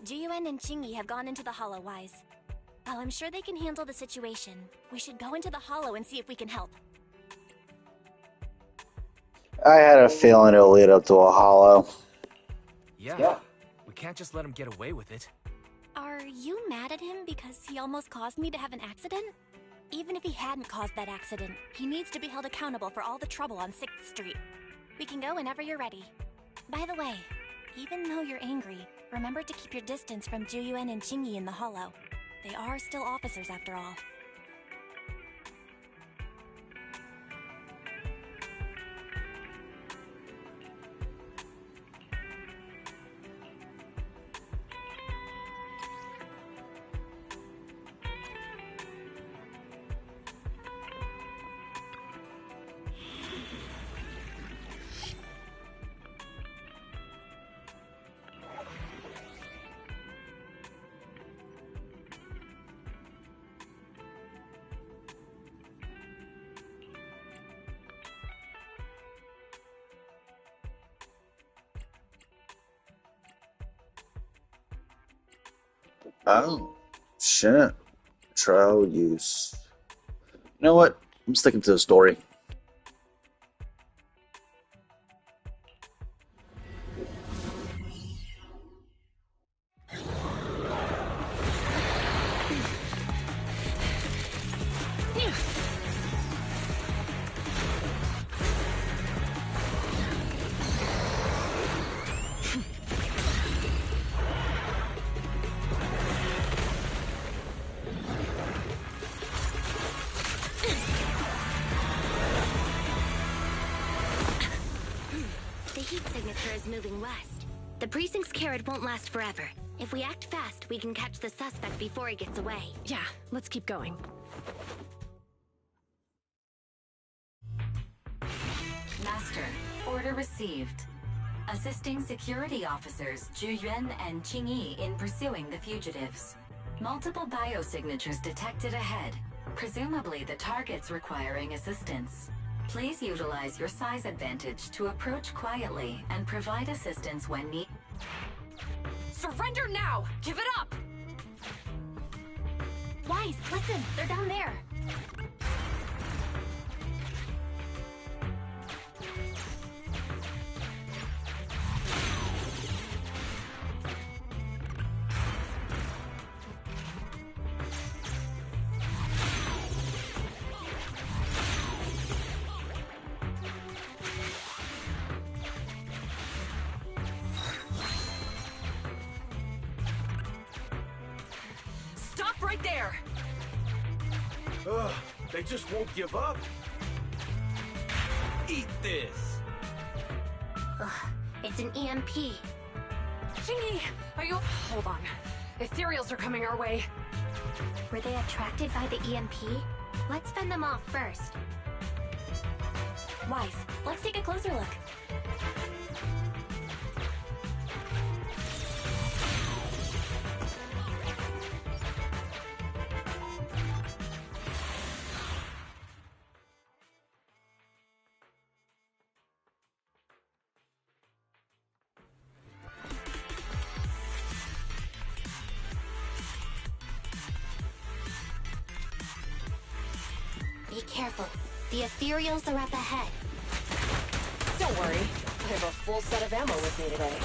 Jiyuan and Qingyi have gone into the hollow, Wise. While I'm sure they can handle the situation, we should go into the hollow and see if we can help. I had a feeling it'll lead up to a hollow. Yeah. We can't just let him get away with it. Are you mad at him because he almost caused me to have an accident? Even if he hadn't caused that accident, he needs to be held accountable for all the trouble on 6th Street. We can go whenever you're ready. By the way, even though you're angry, remember to keep your distance from Juyuan and Qingyi in the hollow. They are still officers after all. Oh, shit. Trial use. You know what? I'm sticking to the story. Moving west. The precinct's carrot won't last forever. If we act fast, we can catch the suspect before he gets away. Yeah, let's keep going. Master, order received. Assisting security officers Zhu Yuan and Qingyi in pursuing the fugitives. Multiple biosignatures detected ahead, presumably the targets requiring assistance. Please utilize your size advantage to approach quietly and provide assistance when needed. Surrender now! Give it up! Wise, listen, they're down there. right there! Ugh, they just won't give up. Eat this! Ugh, it's an EMP. Jingy, are you... Hold on. Ethereals are coming our way. Were they attracted by the EMP? Let's fend them off first. Wise, let's take a closer look. Be careful. The ethereals are up ahead. Don't worry. I have a full set of ammo with me today.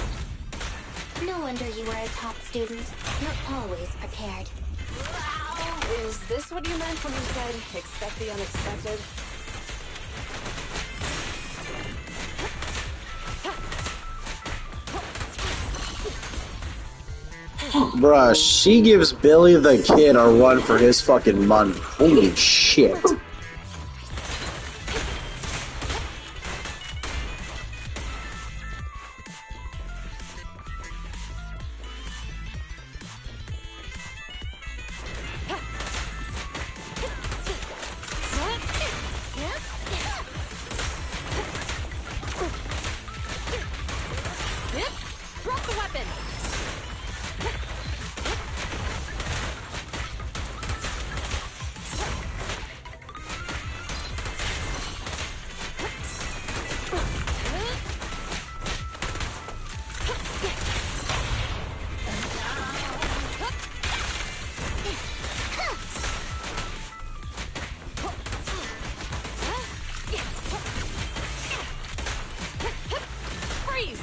No wonder you were a top student. You're always prepared. Is this what you meant when you said, expect the unexpected? Bruh, she gives Billy the Kid a run for his fucking money. Holy shit. Drop the weapon! Freeze!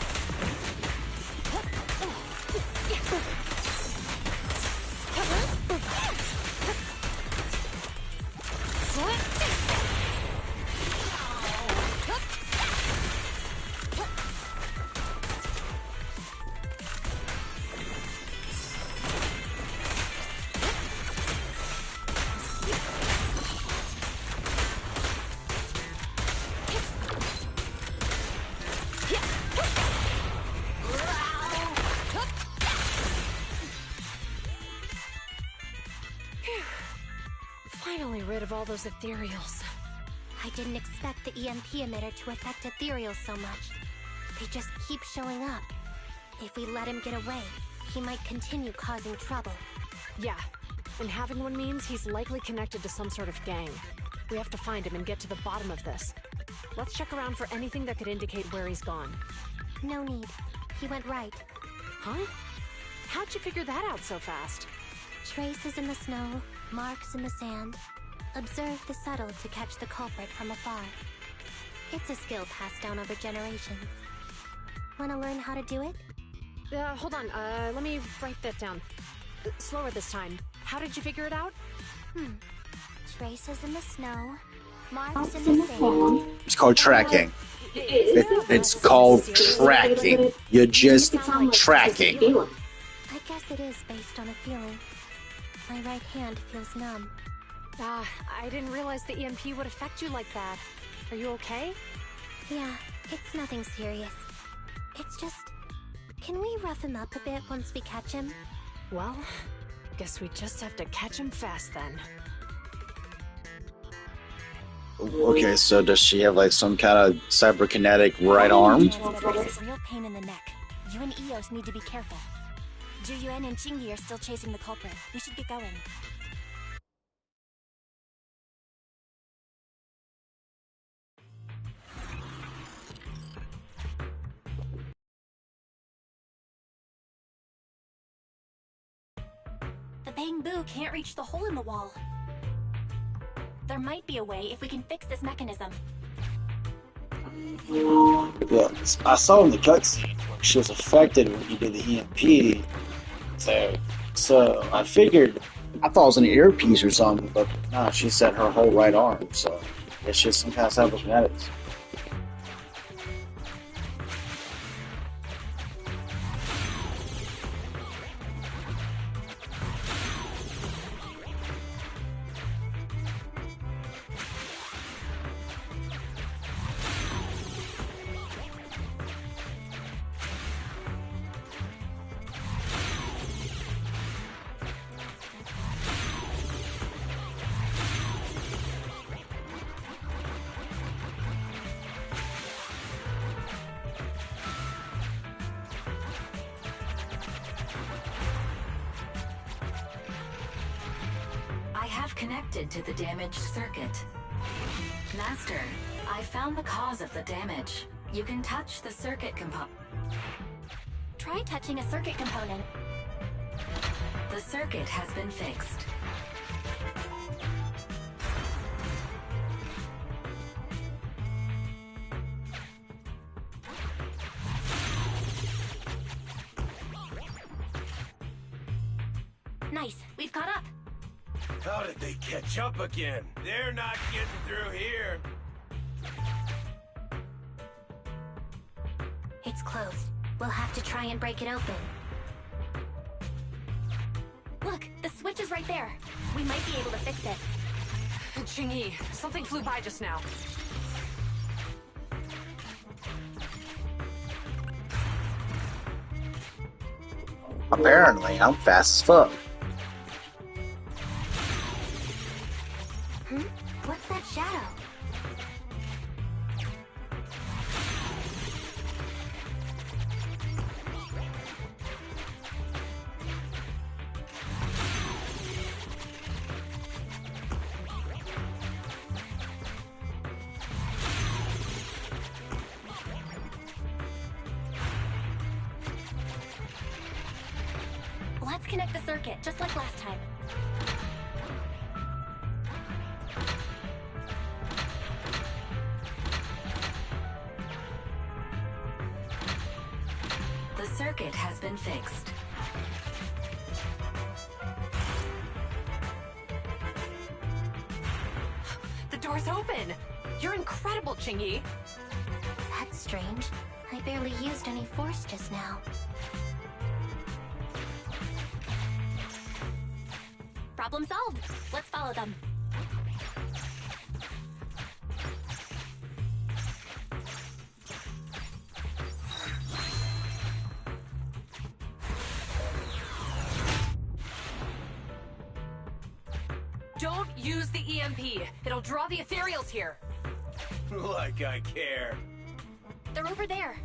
Finally rid of all those ethereals. I didn't expect the EMP emitter to affect ethereals so much. They just keep showing up. If we let him get away, he might continue causing trouble. Yeah, and having one means he's likely connected to some sort of gang. We have to find him and get to the bottom of this. Let's check around for anything that could indicate where he's gone. No need. He went right. Huh? How'd you figure that out so fast? Traces in the snow, marks in the sand. Observe the subtle to catch the culprit from afar. It's a skill passed down over generations. Want to learn how to do it? Hold on, let me write that down. Slower this time. How did you figure it out? Traces in the snow, marks in the sand. It's called tracking. It's called tracking. You're just tracking. I guess it is based on a feeling. My right hand feels numb. I didn't realize the EMP would affect you like that. Are you okay? Yeah, it's nothing serious. It's just... Can we rough him up a bit once we catch him? Well, guess we just have to catch him fast then. Okay, so does she have like some kind of cyberkinetic right arm? It's a real pain in the neck. You and Eos need to be careful. Juyuan and Chingy are still chasing the culprit. We should get going. The Bang-Boo can't reach the hole in the wall. There might be a way if we can fix this mechanism. Yeah, I saw in the cutscene she was affected when you did the EMP. So I figured, I thought it was an earpiece or something, but no, she said her whole right arm. So it's just some kind of cybernetics. connected to the damaged circuit. Master, I found the cause of the damage. You can touch the circuit component. Try touching a circuit component. The circuit has been fixed. Nice, we've caught up. How did they catch up again? They're not getting through here. It's closed. We'll have to try and break it open. Look, the switch is right there. We might be able to fix it. Qingyi, something flew by just now. Apparently, I'm fast as fuck. What's that shadow? Let's connect the circuit, just like last time. The circuit has been fixed. The door's open! You're incredible, Qingyi! That's strange. I barely used any force just now. Problem solved. Let's follow them. Don't use the EMP. It'll draw the ethereals here. Like I care. They're over there.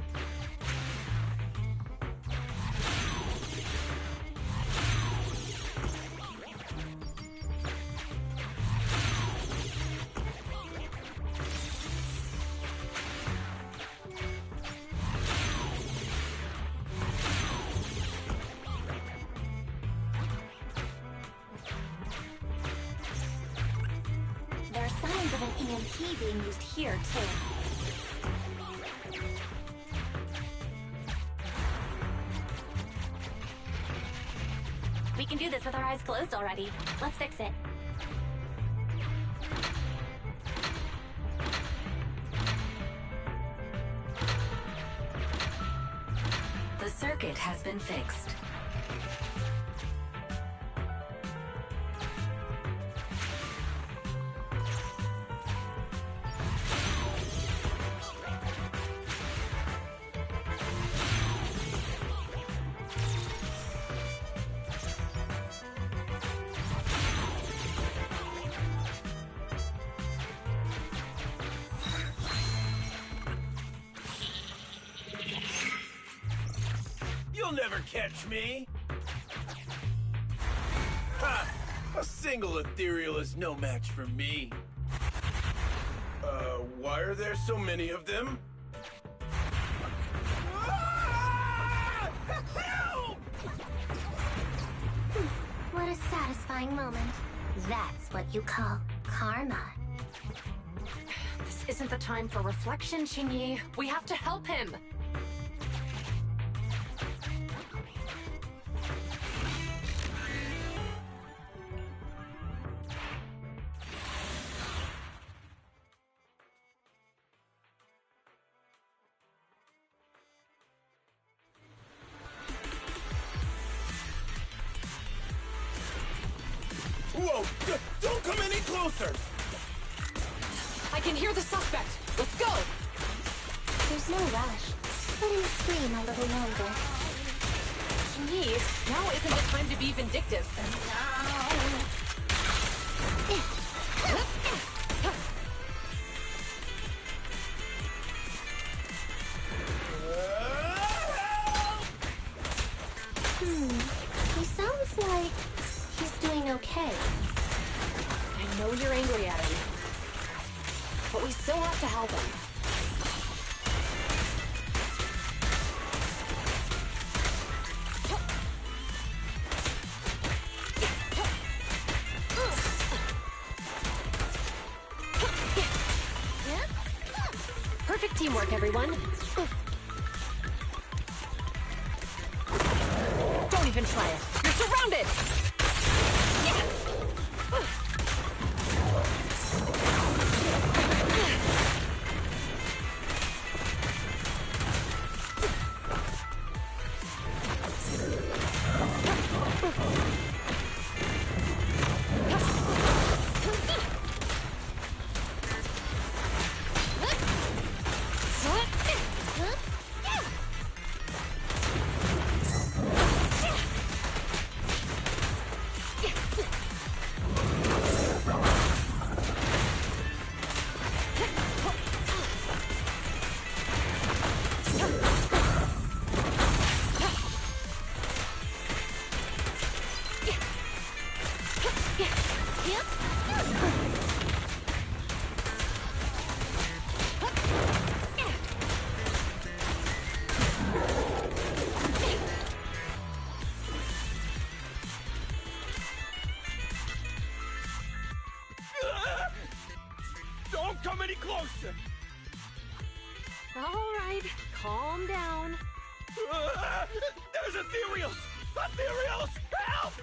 There are signs of an EMP being used here, too. We can do this with our eyes closed already. Let's fix it. The circuit has been fixed. You'll never catch me! Ha! A single ethereal is no match for me. Why are there so many of them? Help! What a satisfying moment. That's what you call karma. This isn't the time for reflection, Qingyi. We have to help him. Whoa! Don't come any closer! I can hear the suspect. Let's go! There's no rush. Let him scream a little longer. Qingyi, now isn't the time to be vindictive. He sounds like he's doing okay. angry at him. But we still have to help him. Perfect teamwork, everyone. Don't even try it. You're surrounded! Don't come any closer! All right, calm down. There's ethereals! Ethereals! Help!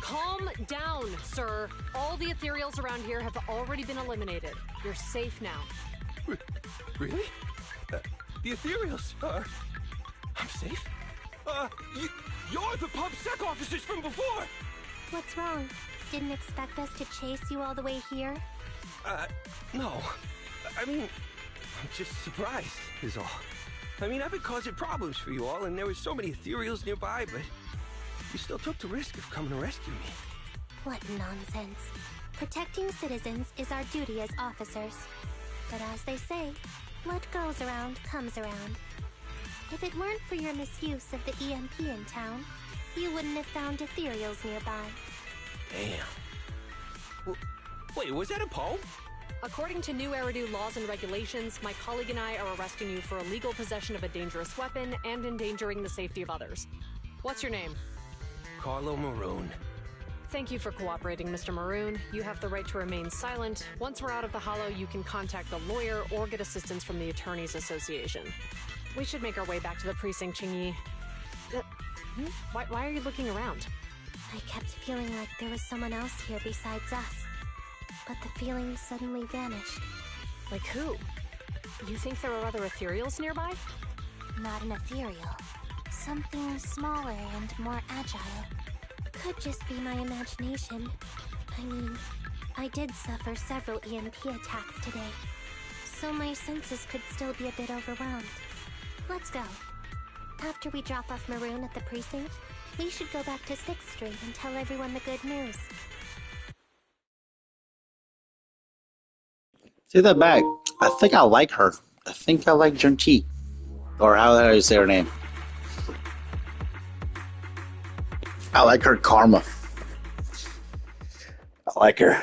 Calm down, sir. All the ethereals around here have already been eliminated. You're safe now. Really? The ethereals are... I'm safe? You're the PubSec officers from before! What's wrong? Didn't expect us to chase you all the way here? No. I mean, I'm just surprised, is all. I mean, I've been causing problems for you all, and there were so many ethereals nearby, but you still took the risk of coming to rescue me. What nonsense. Protecting citizens is our duty as officers. But as they say, what goes around comes around. If it weren't for your misuse of the EMP in town, you wouldn't have found ethereals nearby. Damn. Wait, was that a poem? According to new Eridu laws and regulations, my colleague and I are arresting you for illegal possession of a dangerous weapon and endangering the safety of others. What's your name? Carlo Maroon. Thank you for cooperating, Mr. Maroon. You have the right to remain silent. Once we're out of the Hollow, you can contact a lawyer or get assistance from the Attorneys Association. We should make our way back to the precinct, Qingyi. Why are you looking around? I kept feeling like there was someone else here besides us. But the feeling suddenly vanished. Like who? You think there are other ethereals nearby? Not an ethereal. Something smaller and more agile. Could just be my imagination. I mean, I did suffer several EMP attacks today, so my senses could still be a bit overwhelmed. Let's go. After we drop off Maroon at the precinct, we should go back to 6th Street and tell everyone the good news. Take that back. I think I like her. I think I like Junti. Or how do you say her name? I like her karma. I like her.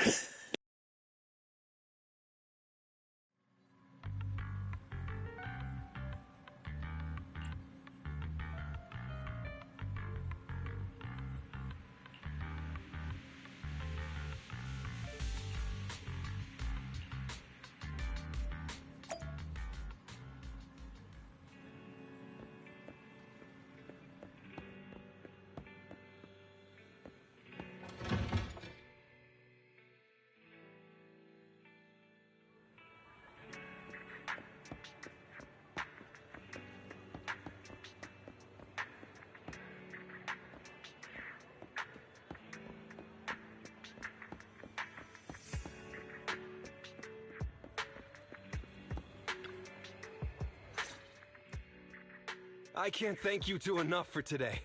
I can't thank you two enough for today.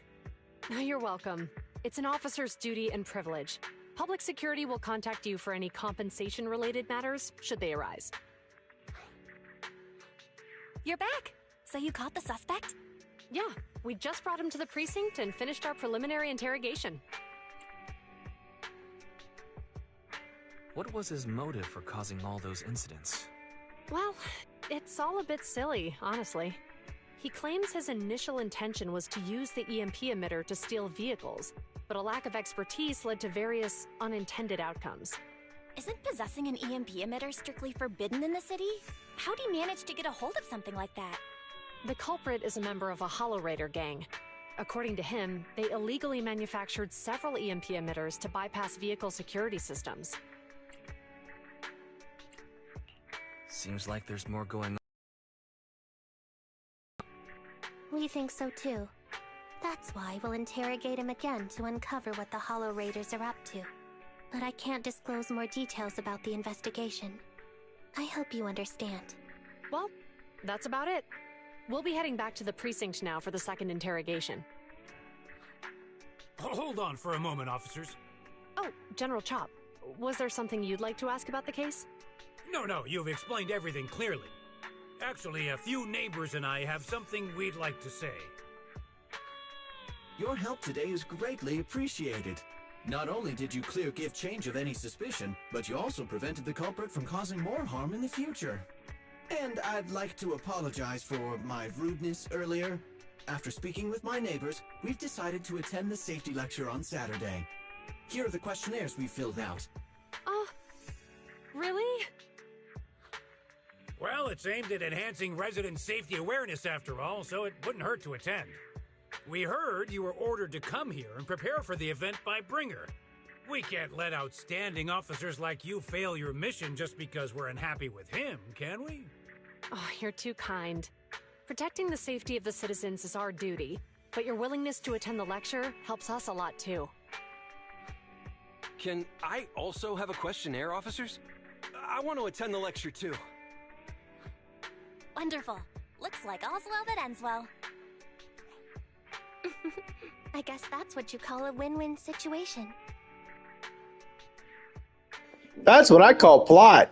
You're welcome. It's an officer's duty and privilege. Public security will contact you for any compensation-related matters, should they arise. You're back! So you caught the suspect? Yeah, we just brought him to the precinct and finished our preliminary interrogation. What was his motive for causing all those incidents? Well, it's all a bit silly, honestly. He claims his initial intention was to use the EMP emitter to steal vehicles, but a lack of expertise led to various unintended outcomes. Isn't possessing an EMP emitter strictly forbidden in the city? How'd he manage to get a hold of something like that? The culprit is a member of a Hollow Raider gang. According to him, they illegally manufactured several EMP emitters to bypass vehicle security systems. Seems like there's more going on. We think so too. That's why we'll interrogate him again to uncover what the Hollow Raiders are up to. But I can't disclose more details about the investigation. I hope you understand. Well, that's about it. We'll be heading back to the precinct now for the second interrogation. Hold on for a moment, officers. Oh, General Chop, was there something you'd like to ask about the case? No, you've explained everything clearly. Actually, a few neighbors and I have something we'd like to say. Your help today is greatly appreciated. Not only did you clear give change of any suspicion, but you also prevented the culprit from causing more harm in the future. And I'd like to apologize for my rudeness earlier. After speaking with my neighbors, we've decided to attend the safety lecture on Saturday. Here are the questionnaires we filled out. Really? Well, it's aimed at enhancing resident safety awareness after all, so it wouldn't hurt to attend. We heard you were ordered to come here and prepare for the event by Bringer. We can't let outstanding officers like you fail your mission just because we're unhappy with him, can we? Oh, you're too kind. Protecting the safety of the citizens is our duty, but your willingness to attend the lecture helps us a lot too. Can I also have a questionnaire, officers? I want to attend the lecture too. Wonderful. Looks like all's well that ends well. I guess that's what you call a win-win situation. That's what I call plot.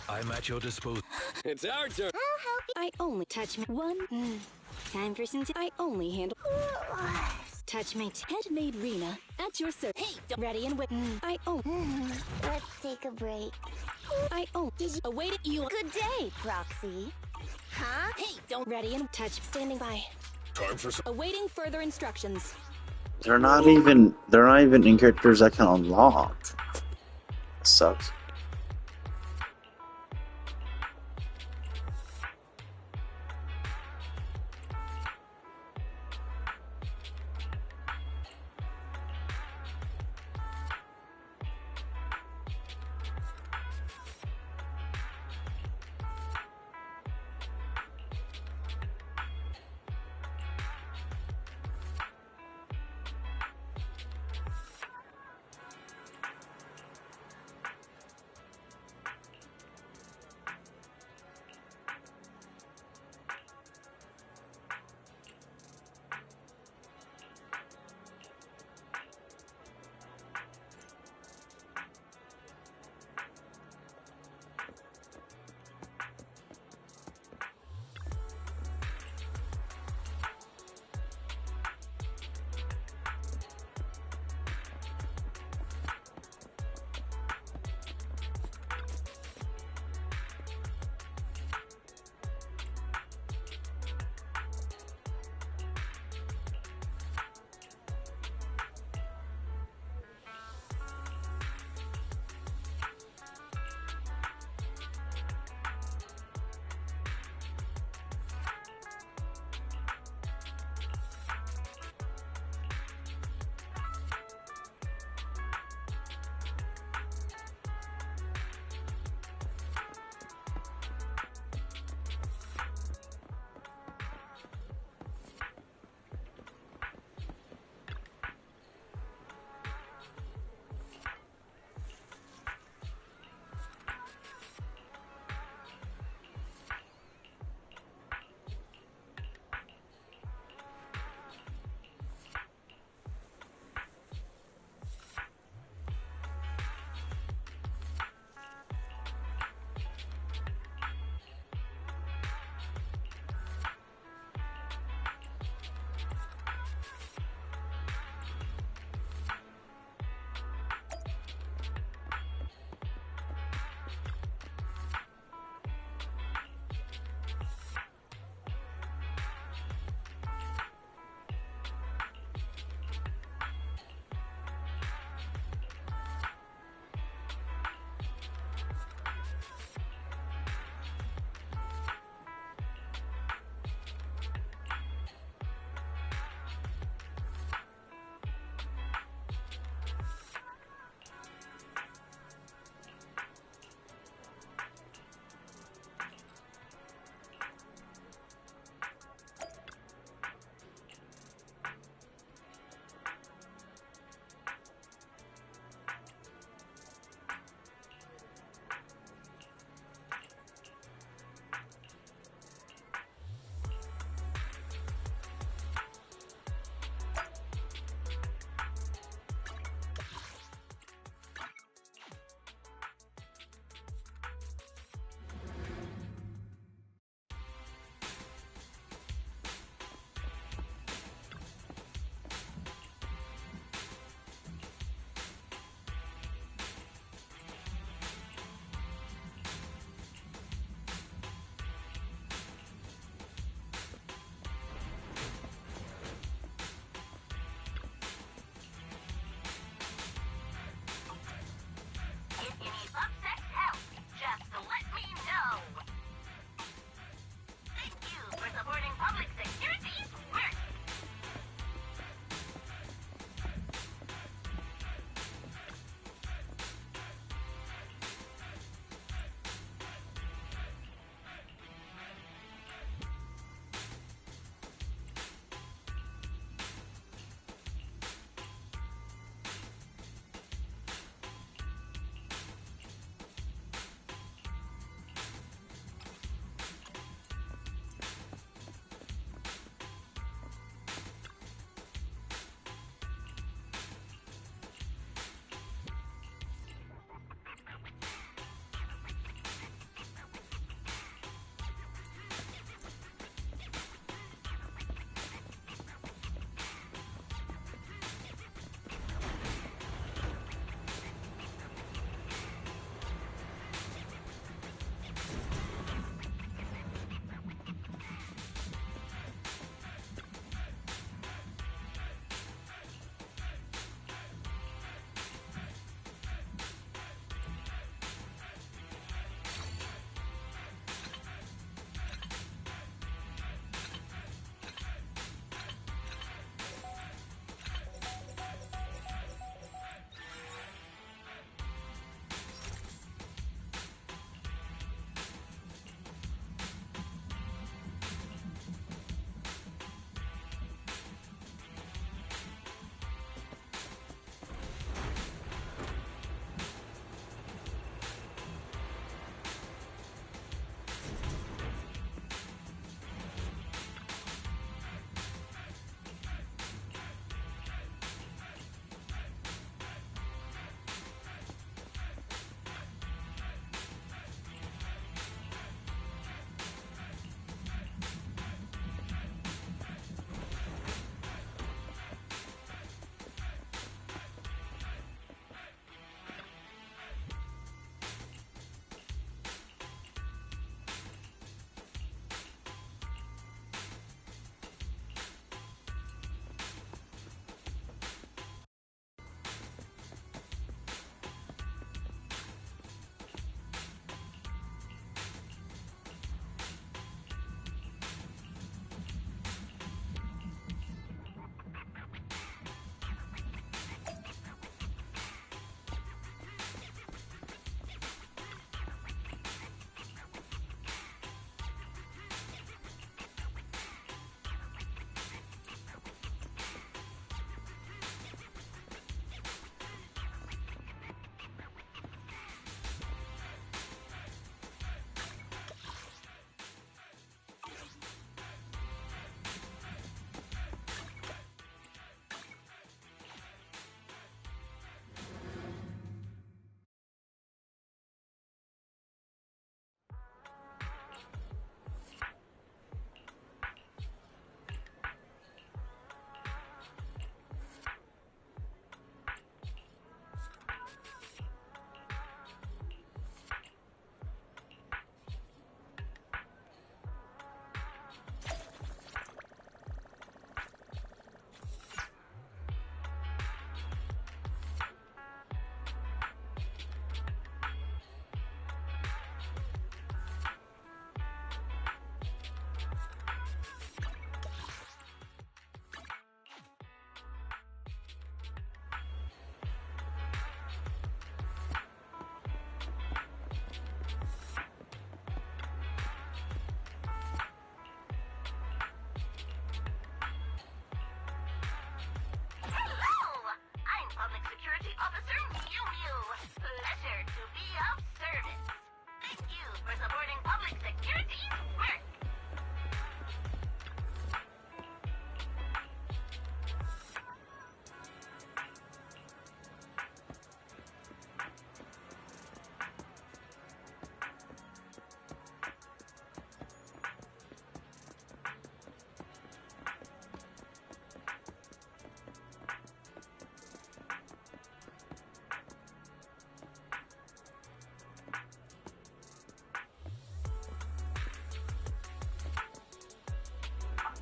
I'm at your disposal. It's our turn. I'll help you. I only touch me. One. Time for some. I only handle. Touch me. Head-made Rena. At your service. Hey, ready and wait. I own. Let's take a break. I own. Await you. Good day, Proxy. Huh? Hey, don't. Ready and touch. Standing by. Time for some. Awaiting further instructions. They're not even in characters I can unlock. Sucks.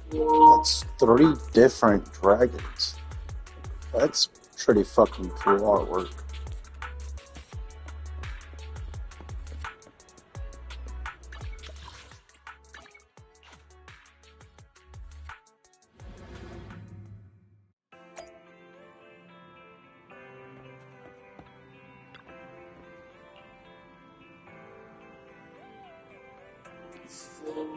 That's 3 different dragons. That's pretty fucking cool artwork.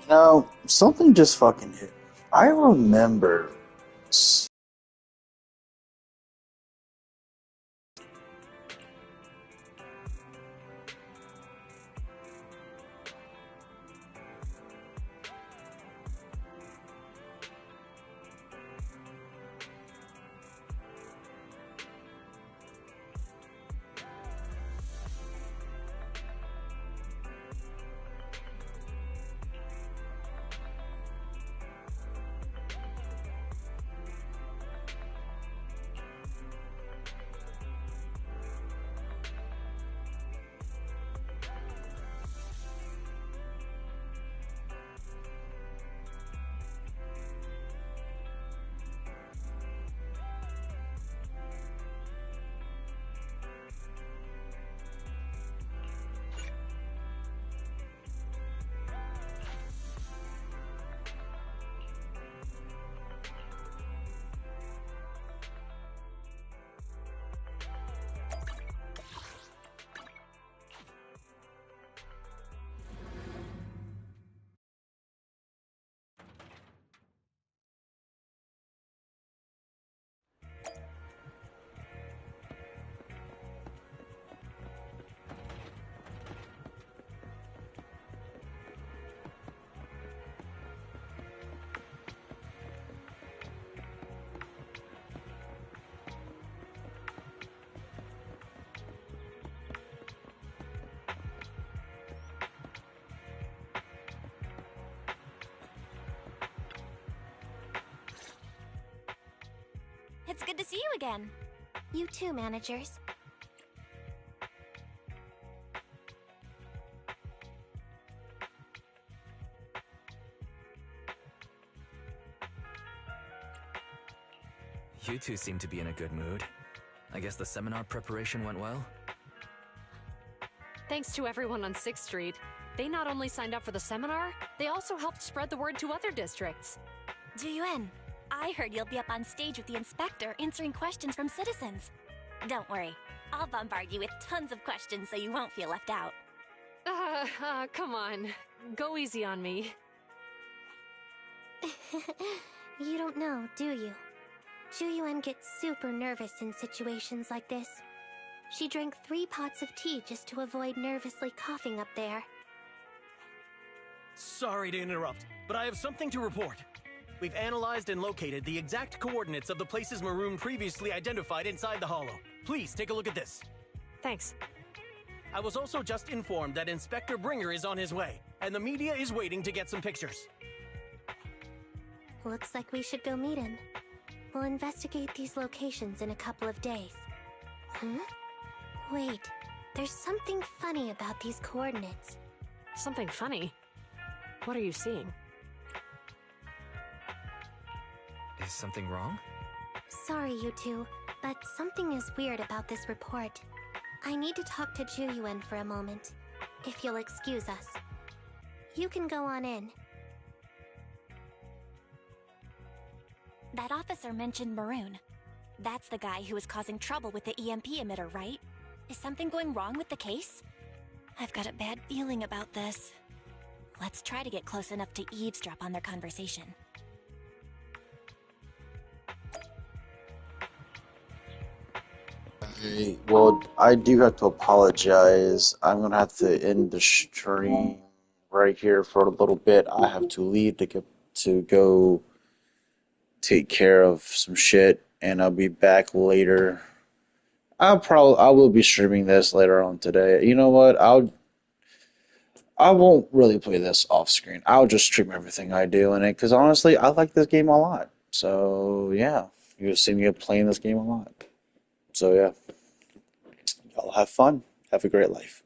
Now, something just fucking hit me. I remember. It's good to see you again. You too, managers. You two seem to be in a good mood. I guess the seminar preparation went well? Thanks to everyone on 6th Street. They not only signed up for the seminar, they also helped spread the word to other districts. Juyuan, I heard you'll be up on stage with the inspector answering questions from citizens. Don't worry, I'll bombard you with tons of questions so you won't feel left out. Come on. Go easy on me. You don't know, do you? Juyuan gets super nervous in situations like this. She drank 3 pots of tea just to avoid nervously coughing up there. Sorry to interrupt, but I have something to report. We've analyzed and located the exact coordinates of the places Maroon previously identified inside the hollow. Please take a look at this. Thanks. I was also just informed that Inspector Bringer is on his way, and the media is waiting to get some pictures. Looks like we should go meet him. We'll investigate these locations in a couple of days. Wait, there's something funny about these coordinates. Something funny? What are you seeing? Is something wrong? Sorry, you two, but something is weird about this report. I need to talk to Juyuan for a moment, if you'll excuse us. You can go on in. That officer mentioned Maroon. That's the guy who was causing trouble with the EMP emitter, right? Is something going wrong with the case? I've got a bad feeling about this. Let's try to get close enough to eavesdrop on their conversation. Well, I do have to apologize. I'm gonna have to end the stream right here for a little bit. I have to leave to go take care of some shit, and I'll be back later. I will be streaming this later on today. You know what? I won't really play this off screen. I'll just stream everything I do in it because honestly, I like this game a lot. So yeah, you'll see me playing this game a lot. So yeah, y'all have fun. Have a great life.